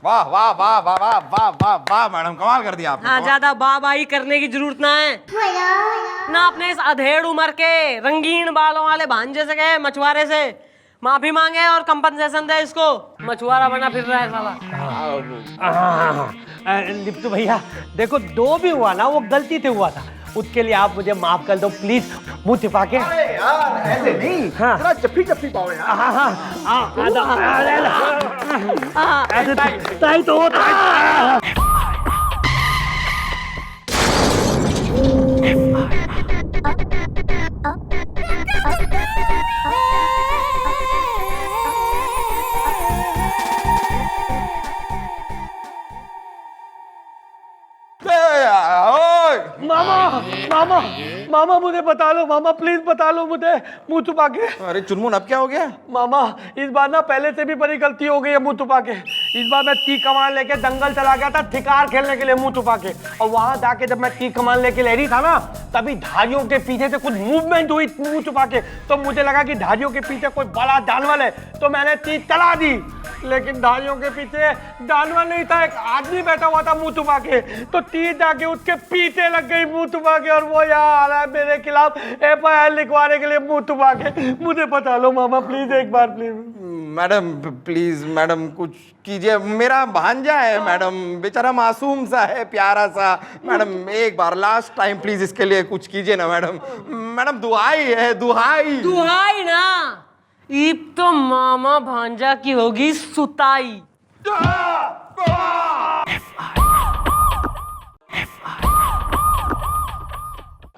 वाह वाह वाह वाह वाह वाह वाह वाह मैडम, कमाल कर दिया आपने। हाँ, ज्यादा बाबाई करने की जरूरत ना है ना। अपने इस अधेड़ उम्र के रंगीन बालों वाले भांजे से गए मछुआरे से माफी मांगे और कंपनसेशन दे इसको, मछुआरा बना फिर रहा है साला। लिप्टू भैया देखो, जो भी हुआ ना वो गलती से हुआ था, उसके लिए आप मुझे माफ कर दो प्लीज। मुंह छिपा के। अरे यार ऐसे नहीं, हाँ। जरा जफ्फी पाओ यार। हाँ हाँ हाँ, ऐसे ताई तो होता है। मामा मामा मामा मुझे बता लो, मामा प्लीज बता लो मुझे, मुंह छुपा के। अरे चुनमुन अब क्या हो गया? मामा इस बार ना पहले से भी बड़ी गलती हो गई है मुंह छुपा के। इस बार मैं तीर कमान लेके जंगल चला गया था शिकार खेलने के लिए मुंह छुपा के, और वहां जाके जब मैं तीर कमान लेके ले रही था ना, तभी धारियों के पीछे से कुछ मूवमेंट हुई मुंह छुपा के, तो मुझे लगा कि धारियों के पीछे कोई बड़ा जानवर है, तो मैंने तीर चला दी। लेकिन धाइयों के पीछे जानवर नहीं था, एक आदमी बैठा हुआ था मुंह तुबा के, तो तीर जाके उसके पीछे लग गई मुंह तुबा के, और वो यहाँ आ रहा है मेरे खिलाफ FIR लिखवाने के लिए मुंह तुबा के। मुझे बता लो मामा प्लीज, एक बार प्लीज। मैडम प्लीज मैडम कुछ कीजिए, मेरा भांजा है मैडम, बेचारा मासूम सा है, प्यारा सा। मैडम एक बार लास्ट टाइम प्लीज इसके लिए कुछ कीजिए ना मैडम। मैडम दुहाई है, दुहाई। दुहाई ना, ईब तो मामा भांजा की होगी सुताई।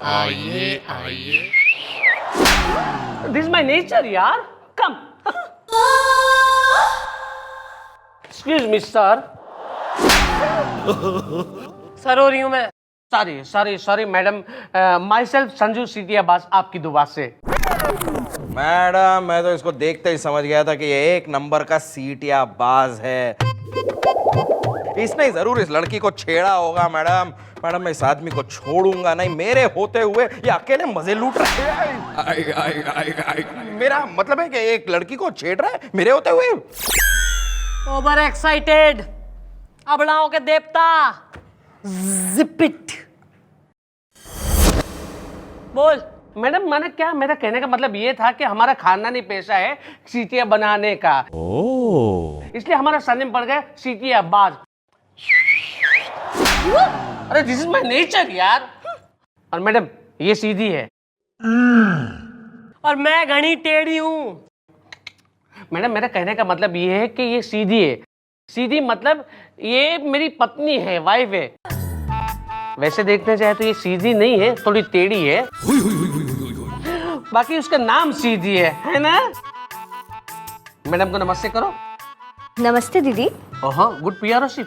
आइए आइए, दिस माय नेचर यार, come. Excuse me sir. Sir हो रही हूं मैं। Sorry sorry sorry madam, my self Sanju सीटियाबाज, आपकी दुआ से। मैडम मैं तो इसको देखते ही समझ गया था कि ये एक नंबर का सीटिया बाज है। इसने जरूर इस लड़की को छेड़ा होगा मैडम। मैडम मैं इस आदमी को छोड़ूंगा नहीं, मेरे होते हुए ये अकेले मजे लूट रहे हैं। मेरा मतलब है कि एक लड़की को छेड़ रहा है मेरे होते हुए। ओवर एक्साइटेड, अबलाओं के देवता, जिपिट। बोल। मैडम मैंने क्या, मेरा कहने का मतलब ये था कि हमारा खानदानी पेशा है सीटियां बनाने का, इसलिए हमारा सरनेम पड़ गया सीटियाबाज। अरे दिस इज माय नेचर यार। और मैडम ये सीधी है और मैं घनी टेढ़ी हूं। मैडम मेरा कहने का मतलब ये है कि ये सीधी है। सीधी मतलब ये मेरी पत्नी है, वाइफ है। वैसे देखने जाए तो ये सीधी नहीं है, थोड़ी टेढ़ी है, बाकी उसका नाम सीधी है ना। मैडम को नमस्ते करो। नमस्ते दीदी। ओहो गुड पियरशिप।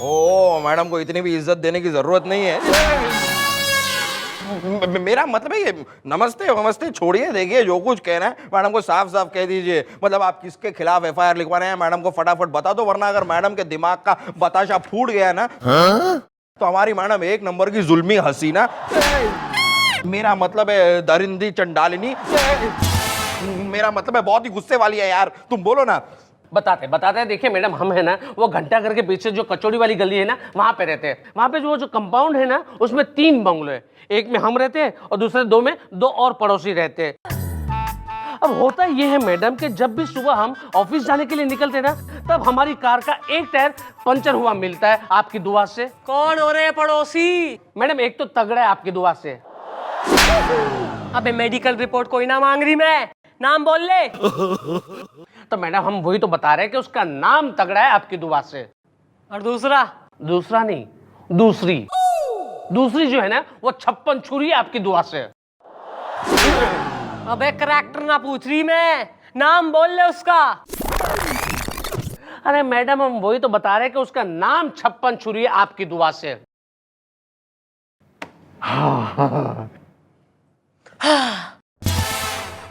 ओ मैडम को इतनी भी इज्जत देने की जरूरत नहीं है। मेरा मतलब है ये नमस्ते नमस्ते छोड़िए, देखिए जो कुछ कहना है मैडम को साफ साफ कह दीजिए। मतलब आप किसके खिलाफ FIR लिखवाने हैं मैडम को फटाफट बता दो, वरना अगर मैडम के दिमाग का बताशा फूट गया ना तो हमारी मैडम एक नंबर की जुल्मी हसीना, मेरा मतलब है दरिंदी चंडालिनी, मेरा मतलब है बहुत ही गुस्से वाली है यार। तुम बोलो ना। बताते बताते देखिए मैडम, हम है ना वो घंटा घर के पीछे जो कचौड़ी वाली गली है ना, वहां पे रहते हैं। वहां पे जो कंपाउंड है ना, उसमें 3 बंगले हैं, एक में हम रहते हैं और दूसरे 2 में 2 और पड़ोसी रहते हैं। अब होता ये है मैडम कि जब भी सुबह हम ऑफिस जाने के लिए निकलते हैं ना, तब हमारी कार का एक टायर पंचर हुआ मिलता है आपकी दुआ से। कौन हो रहे पड़ोसी? मैडम एक तो तगड़ा है आपकी दुआ से। अबे मेडिकल रिपोर्ट कोई ना मांग रही, मैं नाम बोल ले। तो मैडम हम वही तो बता रहे हैं कि उसका नाम तगड़ा है आपकी दुआ से। और दूसरा? दूसरा नहीं, दूसरी दूसरी जो है ना वो 56 छुरी है आपकी दुआ से। अबे करैक्टर ना पूछ रही मैं, नाम बोल ले उसका। अरे मैडम हम वही तो बता रहे हैं कि उसका नाम 56 छुरी है आपकी दुआ से।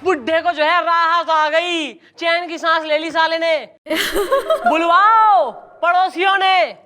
बुढ़े को जो है राहत आ गई, चैन की सांस ले ली साले ने। बुलवाओ पड़ोसियों ने।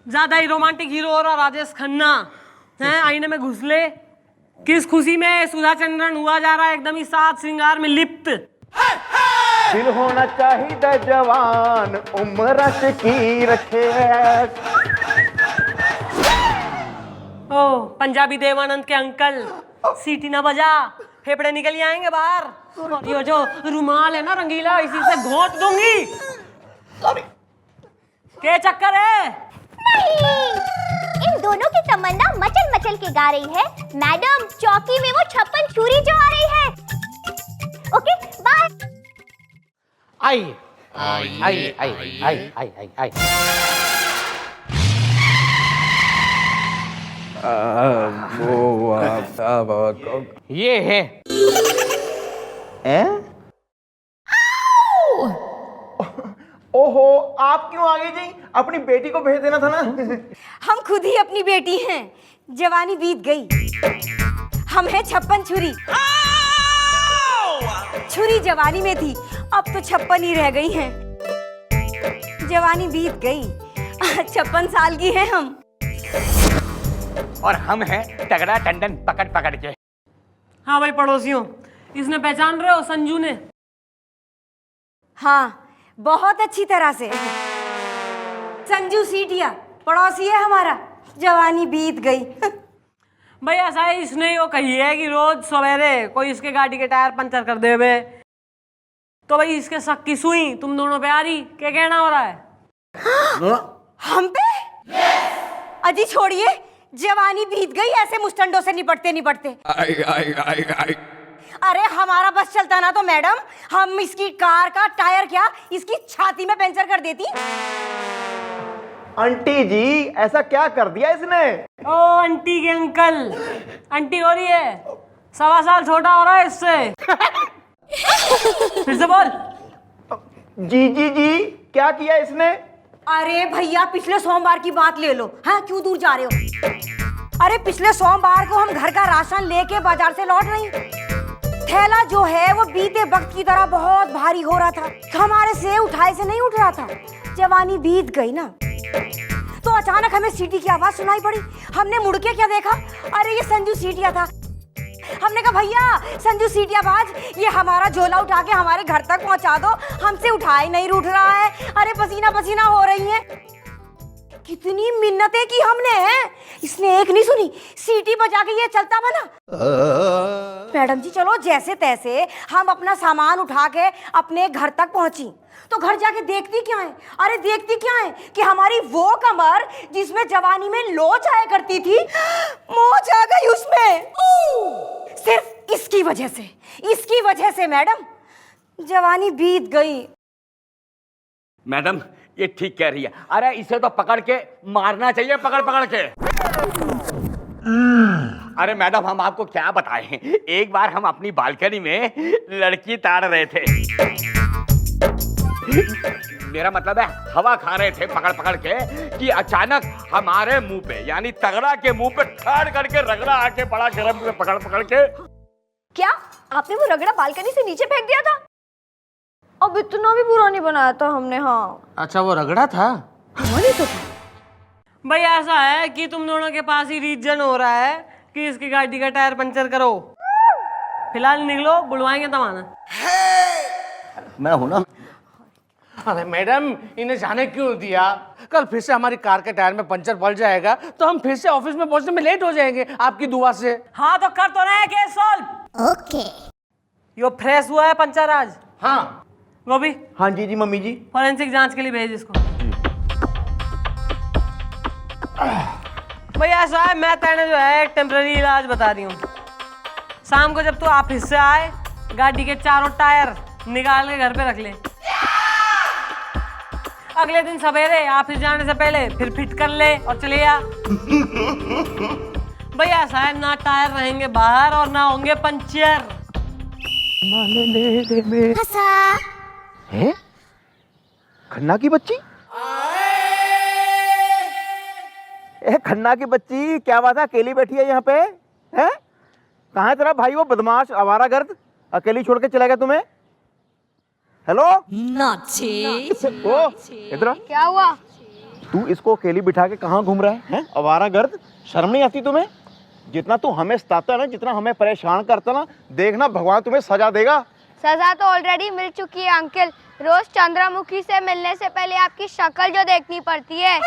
ज्यादा ही रोमांटिक हीरो हो रहा राजेश खन्ना है, आईने में घुस ले। किस खुशी में सुधा चंद्रन हुआ जा रहा है एकदम ही साथ श्रृंगार में लिप्त। दिल होना चाहिए जवान, उम्र की रखे। ओ पंजाबी देवानंद के अंकल, सीटी ना बजा, फेफड़े निकल आएंगे बाहर। और ये जो रुमाल है ना रंगीला, इसी से घोंट दूंगी। क्या चक्कर है? नहीं, इन दोनों की तमन्ना मचल मचल के गा रही है। मैडम चौकी में वो 56 छुरी जो आ रही है। Okay bye. आइए आइए आइए आइए आइए आइए। ये है ओहो, आप क्यों आगे जी? अपनी बेटी को भेज देना था ना। हम खुद ही अपनी बेटी हैं। जवानी बीत गई, हम हैं 56 छुरी। छुरी जवानी में थी, अब तो 56 ही रह गई हैं। जवानी बीत गई, 56 साल की हैं हम। और हम हैं तगड़ा टंडन पकड़ पकड़ के। हाँ भाई पड़ोसियों, इसने पहचान रहे हो संजू ने? हाँ, बहुत अच्छी तरह से। संजू सीटिया पड़ोसी है हमारा। जवानी बीत गई। भाई ऐसा है, इसने ही वो कही है कि रोज सवेरे कोई इसके गाड़ी के टायर पंचर कर दे बे। तो भाई इसके शक की सुई तुम दोनों पे आ रही, क्या कहना हो रहा है? हम पे? अजी छोड़िए, जवानी बीत गई ऐसे मुस्टंडों से निपटते निपटते। अरे हमारा बस चलता ना तो मैडम, हम इसकी कार का टायर क्या इसकी छाती में पंचर कर देती। आंटी जी, ऐसा क्या कर दिया इसने? ओ आंटी के अंकल, आंटी हो रही है, 1.25 साल छोटा हो रहा है इससे। फिर से बोल। जी जी जी, क्या किया इसने? अरे भैया पिछले सोमवार की बात ले लो। हाँ क्यों दूर जा रहे हो? अरे पिछले सोमवार को हम घर का राशन लेके बाजार से लौट रही, थैला जो है वो बीते वक्त की तरह बहुत भारी हो रहा था, हमारे से उठाए से नहीं उठ रहा था। जवानी बीत गई ना, तो अचानक हमें सीटी की आवाज सुनाई पड़ी। हमने मुड़ के क्या देखा, अरे ये संजू सीटिया था। हमने कहा भैया संजू सीटिया बाज, ये हमारा झोला उठा के हमारे घर तक पहुंचा दो, हमसे उठाए नहीं उठ रहा है। अरे पसीना पसीना हो रही है। कितनी मिन्नतें की हमने हैं, इसने एक नहीं सुनी, सीटी बजा के ये चलता बना। मैडम जी चलो जैसे तैसे हम अपना सामान उठा के अपने घर तक पहुंची, तो घर जाके देखती क्या है, अरे देखती क्या है कि हमारी वो कमर जिसमें जवानी में लोच आया करती थी, मोच आ गई उसमें। सिर्फ इसकी वजह से मैडम जवानी बीत गई। मैडम ये ठीक कह रही है। अरे इसे तो पकड़ के मारना चाहिए, पकड़ पकड़ के। अरे मैडम हम आपको क्या बताएं, एक बार हम अपनी बालकनी में लड़की ताड़ रहे थे, मेरा मतलब है हवा खा रहे थे पकड़ पकड़ के, कि अचानक हमारे मुंह पे यानी तगड़ा के मुंह पे ठाड़ करके रगड़ा आके पड़ा गरम से पकड़ पकड़ के। क्या आपने वो रगड़ा बालकनी से नीचे फेंक दिया था? अब इतना भी बुरा नहीं बनाया था हमने। हाँ अच्छा वो रगड़ा था? नहीं तो भाई ऐसा है कि तुम दोनों के पास ही रीजन हो रहा है कि इसकी गाड़ी का टायर पंचर करो। फिलहाल निकलो, बुलवाएंगे तब आना। मैं हूं ना। अरे मैडम इन्हें जाने क्यों दिया? कल फिर से हमारी कार के टायर में पंचर पड़ जाएगा तो हम फिर से ऑफिस में पहुंचने में लेट हो जाएंगे आपकी दुआ से। हाँ तो कर तो रहे केस सॉल्व। ओके। यो फ्रेश हुआ है पंचर आज? हाँ गोभी हाँ जी जी मम्मी जी। फॉरेंसिक जांच के लिए भेज इसको। भैया ऐसा है, मैं तेने जो है एक टेम्पररी इलाज बता रही हूँ। शाम को जब तू ऑफिस से आए, गाड़ी के चारों टायर निकाल के घर पे रख ले। अगले दिन सवेरे ऑफिस जाने से पहले फिर फिट कर ले और चले आ। भैया ऐसा है, ना टायर रहेंगे बाहर और ना होंगे पंचर। हैं? खन्ना की बच्ची? खन्ना की बच्ची, क्या बात है, अकेली बैठी है यहाँ पे? हैं? कहाँ है तेरा भाई वो बदमाश आवारागर्द, अकेली छोड़ के चला गया तुम्हें? हेलो ओ इधर आ। क्या हुआ? तू इसको अकेली बिठा के कहाँ घूम रहा है? आवारागर्द, शर्म नहीं आती तुम्हें? जितना तू हमें सताता ना, जितना हमें परेशान करता ना, देखना भगवान तुम्हें सजा देगा। सजा तो ऑलरेडी मिल चुकी है अंकल। रोज चंद्रमुखी से मिलने से पहले आपकी शक्ल जो देखनी पड़ती है।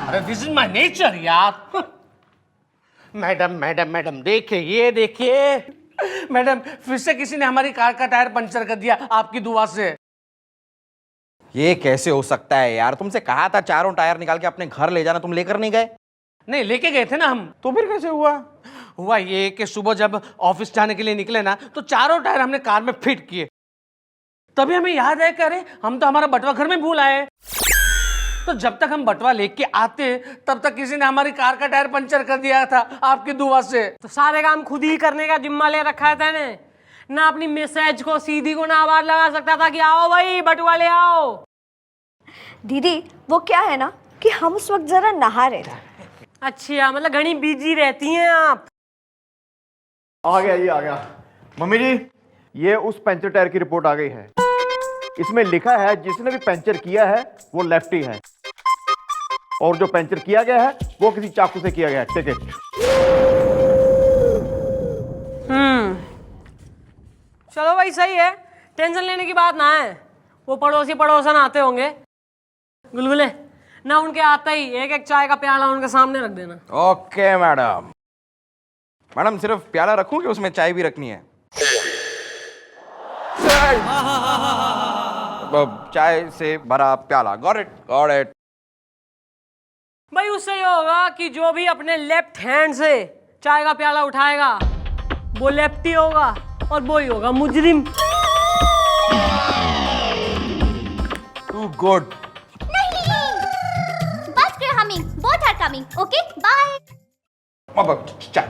अरे दिस इज माय नेचर यार। मैडम मैडम मैडम देखिए, ये देखिए मैडम, फिर से किसी ने हमारी कार का टायर पंचर कर दिया आपकी दुआ से। ये कैसे हो सकता है यार? तुमसे कहा था चारों टायर निकाल के अपने घर ले जाना, तुम लेकर नहीं गए? नहीं लेके गए थे ना हम। तो फिर कैसे हुआ? हुआ ये कि सुबह जब ऑफिस जाने के लिए निकले ना, तो चारों टायर हमने कार में फिट किए। तभी हमें याद आया कि अरे हम तो हमारा बटवा घर में भूल आए। तो जब तक हम बटवा लेके आते तब तक किसी ने हमारी कार का टायर पंचर कर दिया था आपकी दुआ से। तो सारे काम खुद ही करने का जिम्मा ले रखा है तेने। ना अपनी मैसेज को सीधी को ना आवाज लगा सकता था कि आओ भाई बटुआ ले आओ। दीदी वो क्या है ना कि हम उस वक्त जरा नहा रहे थे। अच्छा, मतलब घनी बिजी रहती हैं आप। आ गया, ये आ गया। मम्मी जी, ये उस पंचर टायर की रिपोर्ट आ गई है। इसमें लिखा है जिसने भी पंचर किया है वो लेफ्टी है, और जो पंचर किया गया है वो किसी चाकू से किया गया है। टिकट। चलो भाई सही है, टेंशन लेने की बात ना है। वो पड़ोसी पड़ोसन आते होंगे गुलगुले ना, उनके आते ही एक एक चाय का प्याला उनके सामने रख देना। Okay madam. मैडम सिर्फ प्याला रखूं कि उसमें चाय भी रखनी है? चाय से भरा प्याला। Got it, got it. भाई उससे ये होगा कि जो भी अपने लेफ्ट हैंड से चाय का प्याला उठाएगा वो लेफ्टी होगा, और वो ही होगा मुजरिम। Too good. बस we're humming. Both are coming. Okay, bye. चाय।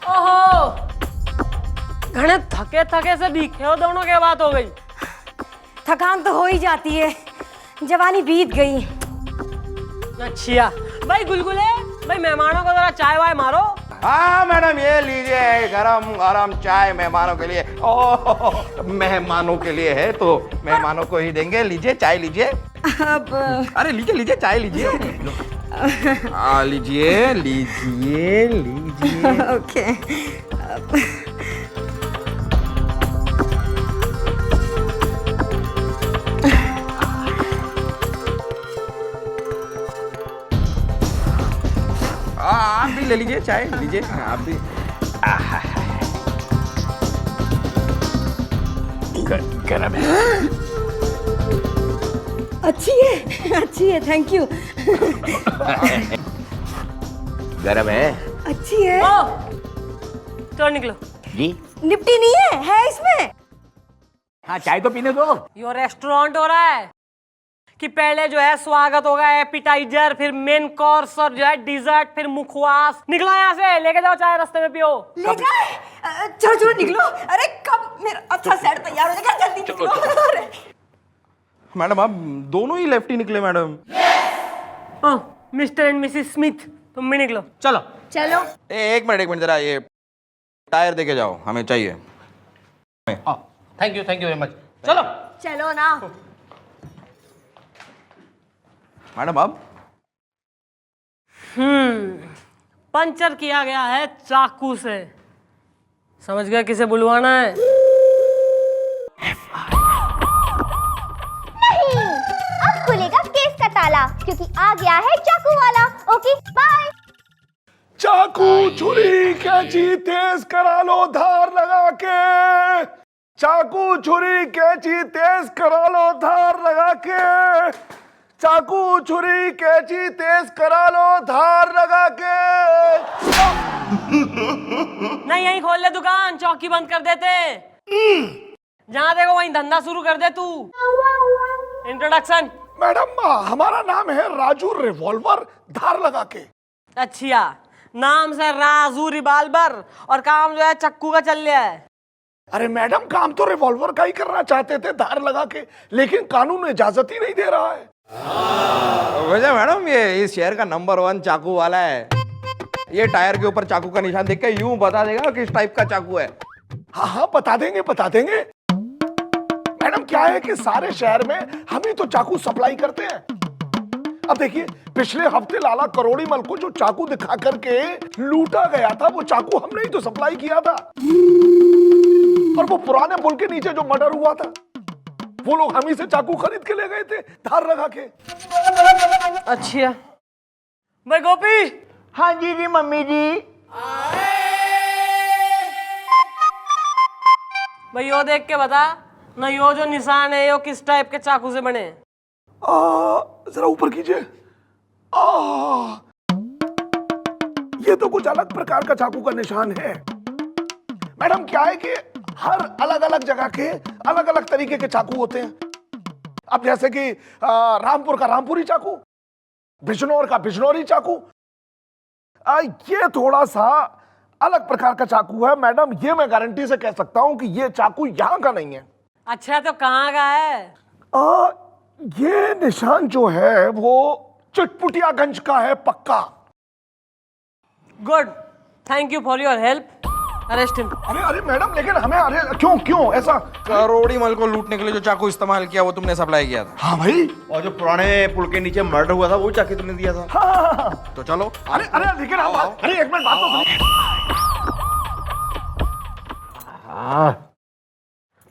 ओहो, घने थके थके से दिखे हो दोनों, क्या बात हो गई? थकान तो हो ही जाती है, जवानी बीत गई। अच्छा भाई गुलगुले, भाई मेहमानों को जरा चाय वाय मारो। हाँ मैडम, ये लीजिए गरम गरम चाय मेहमानों के लिए। ओह, मेहमानों के लिए है तो मेहमानों को ही देंगे। लीजिए चाय लीजिए। अब अरे लीजिए लीजिए चाय लीजिए। लीजिए लीजिए लीजिए। ओके। आप भी ले लीजिए चाय, लीजिए आप भी। गरम है। अच्छी है, थैंक यू। गरम है। अच्छी है। ओ, तो निकलो। जी निपटी नहीं है इसमें। हाँ, चाय तो पीने दो। यो रेस्टोरेंट हो रहा है कि पहले जो है स्वागत होगा, एपिटाइजर, फिर मेन कोर्स, और जो है डिजर्ट, फिर मुखवास। निकलो यहाँ से, लेके जाओ चाय, रास्ते में पियो। ले जाए। चलो निकलो। अरे कब मेरा अच्छा सेट तैयार हो जाएगा, जल्दी निकलो। मैडम, आप दोनों ही लेफ्टी निकले madam. Mister and Mrs Smith, तुम भी निकलो। चलो चलो। एक मिनट जरा, ये टायर देके जाओ, हमें चाहिए। Thank you very much. चलो चलो ना। मैडम अब पंचर किया गया है चाकू से। समझ गया किसे बुलवाना है? नहीं, अब खुलेगा केस का ताला, क्योंकि आ गया है चाकू वाला। Okay bye. चाकू छुरी कैंची तेज करा लो धार लगा के। चाकू छुरी कैंची तेज करा लो धार लगा के। चाकू छुरी कैंची तेज करा लो धार लगा के। नहीं, यहीं खोल ले दुकान, चौकी बंद कर देते। जहाँ देखो वहीं धंधा शुरू कर दे तू। इंट्रोडक्शन। मैडम, हमारा नाम है राजू रिवॉल्वर धार लगा के। अच्छा, नाम से राजू रिवाल्वर और काम जो है चक्कू का चल रहा है। अरे मैडम, काम तो रिवॉल्वर का ही करना चाहते थे धार लगा के, लेकिन कानून इजाजत ही नहीं दे रहा है। वैसे मैडम, ये इस शहर का नंबर 1 चाकू वाला है। ये टायर के ऊपर चाकू का निशान देख के यूं बता देगा किस टाइप का चाकू है। हाँ हाँ, बता देंगे बता देंगे। मैडम, क्या है कि सारे शहर में हम ही तो चाकू सप्लाई करते हैं। अब देखिए, पिछले हफ्ते लाला करोड़ीमल को जो चाकू दिखा करके लूटा गया था, वो चाकू हमने ही तो सप्लाई किया था। और वो पुराने पुल के नीचे जो मर्डर हुआ था, वो लोग हम ही से चाकू खरीद के ले गए थे धार लगा के। अच्छा भाई गोपी। हाँ जी जी मम्मी जी। भाई यो देख के बता ना, यो जो निशान है यो किस टाइप के चाकू से बने? जरा ऊपर कीजिए। ये तो कुछ अलग प्रकार का चाकू का निशान है। मैडम, क्या है कि हर अलग अलग जगह के अलग अलग तरीके के चाकू होते हैं। अब जैसे कि रामपुर का रामपुरी चाकू, बिजनौर का बिजनौरी चाकू। ये थोड़ा सा अलग प्रकार का चाकू है मैडम, ये मैं गारंटी से कह सकता हूं कि ये चाकू यहां का नहीं है। अच्छा तो कहाँ का है? ये निशान जो है वो चटपुटियागंज का है पक्का। Good, thank you for your help. Arrest him. अरे अरे मैडम, लेकिन हमें अरे क्यों ऐसा? करोड़ी मल को लूटने के लिए जो चाकू इस्तेमाल किया वो तुमने सप्लाई किया था। हाँ भाई। और जो पुराने पुल के नीचे मर्डर हुआ था वो चाकू तुमने दिया था। हाँ। तो चलो। अरे अरे लेकिन आप अरे एक मिनट बात तो सुनिए।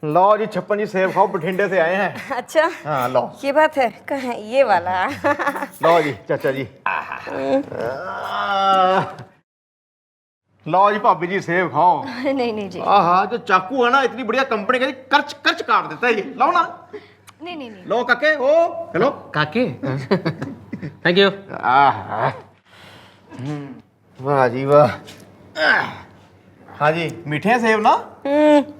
लो जी, 56 जी सेब खाओ, बठिंडे से आए हैं। अच्छा हाँ लो। ये बात है, कहाँ है ये वाला? लो जी चाचा जी। लो जी भाभी जी सेब खाओ। नहीं जी। हाँ, जो चाकू है ना इतनी बढ़िया कंपनी का, कर्च कर्च काट देता है ये। लो ना। नहीं। लो काके। ओ हेलो काके। Thank you. वाह जी वाह। हाँ जी, मीठे हैं सेब ना?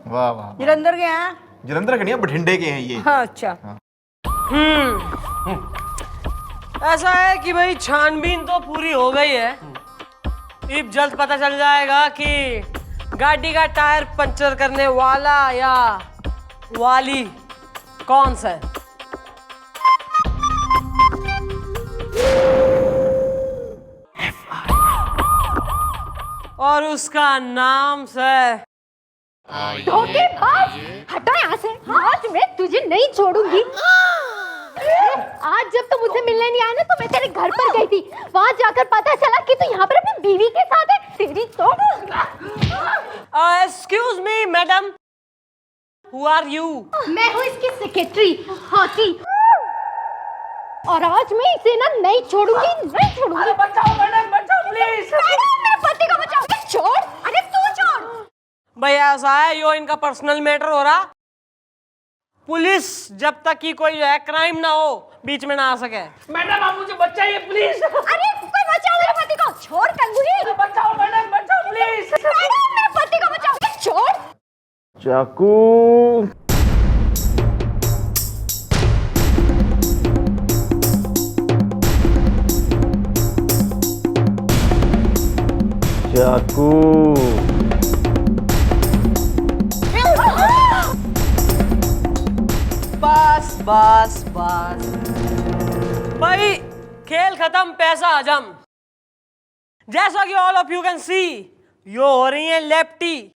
वाह वाह। जलंधर के हैं? जलंधर के नहीं, बठिंडे के हैं ये। हाँ अच्छा। ऐसा है कि भाई छानबीन तो पूरी हो गई है। अब जल्द पता चल जाएगा कि गाड़ी का टायर पंचर करने वाला या वाली कौन सा है। और उसका नाम से धोखेबाज, हटो यहाँ से। आज मैं तुझे नहीं छोड़ूंगी। आज जब तू मुझसे मिलने नहीं आया ना तो मैं तेरे घर पर गई थी। वहाँ जाकर पता चला कि तू यहाँ पर अपनी बीवी के साथ है। तेरी तो excuse me madam, who are you? मैं हूँ इसकी सेक्रेटरी हाथी, और आज मैं इसे ना नहीं छोड़ूंगी, नहीं छोड़ूंगी। बचाओ मैडम, बचाओ प्लीज। मैडम, मेरे पति को बचाओ। छोड़, अरे तू छोड़। भैया ऐसा है, यो इनका पर्सनल मैटर हो रहा। पुलिस जब तक कि कोई जो है क्राइम ना हो बीच में ना आ सके। मैडम आप मुझे बचाइए प्लीज। अरे कोई बचाओ मेरे पति को। छोड़ कंगूरी। बचाओ मैडम, बचाओ प्लीज। मैडम, मेरे पति को बचाओ। छोड़। चाकू। चाकू। बस भाई, खेल खत्म, पैसा हजम। जैसा कि all of you can see, यो हो रही है लेफ्टी।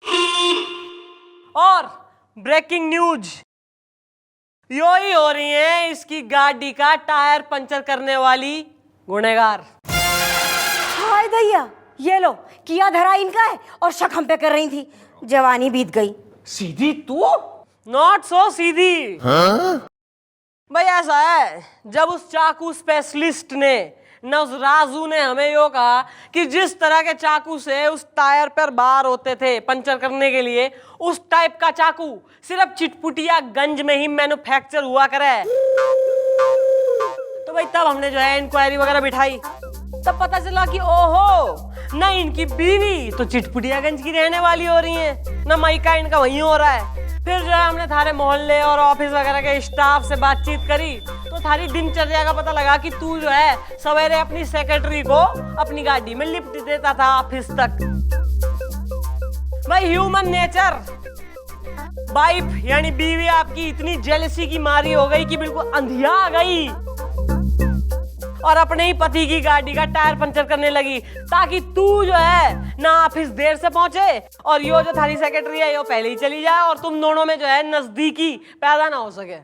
और ब्रेकिंग न्यूज, यो ही हो रही है इसकी गाड़ी का टायर पंचर करने वाली गुनहगार। हाय दैया, ये लो किया धरा इनका है और शक हम पे कर रही थी। जवानी बीत गई। सीधी तू? नॉट सो सीधी। भाई ऐसा है, जब उस चाकू स्पेशलिस्ट ने न उस राजू ने हमें यो कहा कि जिस तरह के चाकू से उस टायर पर बार होते थे पंचर करने के लिए, उस टाइप का चाकू सिर्फ चिटपुटियागंज में ही मैन्युफैक्चर हुआ करे। तो भाई तब हमने जो है इंक्वायरी वगैरह बिठाई, तब पता चला कि ओहो, न इनकी बीवी तो चिटपुटियागंज की रहने वाली हो रही है, न मायका इनका वहीं हो रहा है। फिर जो है हमने थारे मोहल्ले और ऑफिस वगैरह के स्टाफ से बातचीत करी तो थारी दिनचर्या का पता लगा कि तू जो है सवेरे अपनी सेक्रेटरी को अपनी गाड़ी में लिफ्ट देता था ऑफिस तक। भाई ह्यूमन नेचर, वाइफ यानी बीवी आपकी इतनी जेलसी की मारी हो गई कि बिल्कुल अंधिया आ गई और अपने ही पति की गाड़ी का टायर पंचर करने लगी ताकि तू जो है ना ऑफिस देर से पहुंचे और यो जो थारी सेक्रेटरी है यो पहले ही चली जाए और तुम दोनों में जो है नजदीकी पैदा ना हो सके।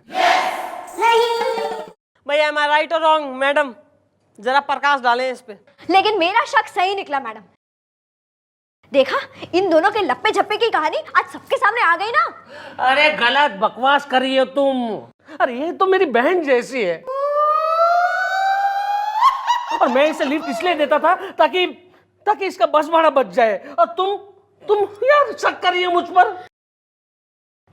भैया एम आई राइट और रॉन्ग मैडम? जरा प्रकाश डालें इस पे। लेकिन मेरा शक सही निकला मैडम। देखा, इन दोनों के लप्पे झप्पे की कहानी आज सबके सामने आ गई ना। अरे गलत बकवास कर रही हो तुम। अरे ये तो मेरी बहन जैसी है और मैं इसे लिफ्ट इसलिए देता था ताकि इसका बस भाड़ा बच जाए, और तुम यार शक कर रही हो मुझ पर।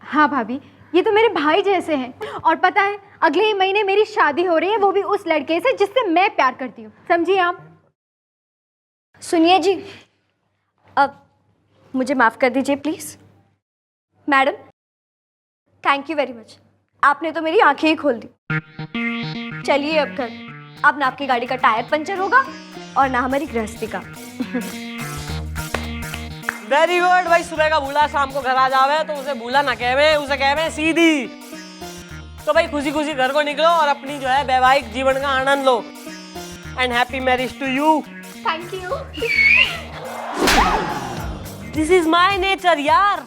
हाँ भाभी, ये तो मेरे भाई जैसे हैं, और पता है अगले ही महीने मेरी शादी हो रही है, वो भी उस लड़के से जिससे मैं प्यार करती हूँ, समझिए आप। सुनिए जी, अब मुझे माफ कर दीजिए please. Madam, thank you very much, आपने तो मेरी आंखें ही खोल दी। चलिए अब घर। अब ना आपकी गाड़ी का टायर पंचर होगा और ना हमारी गृहस्थी का। वेरी गुड भाई, सुबह का भूला शाम को घर आ जावे तो उसे भूला ना कहवे, उसे कहवे सीधी। तो भाई खुशी खुशी घर को निकलो और अपनी जो है वैवाहिक जीवन का आनंद लो। And happy marriage to you. Thank you. This is my nature यार।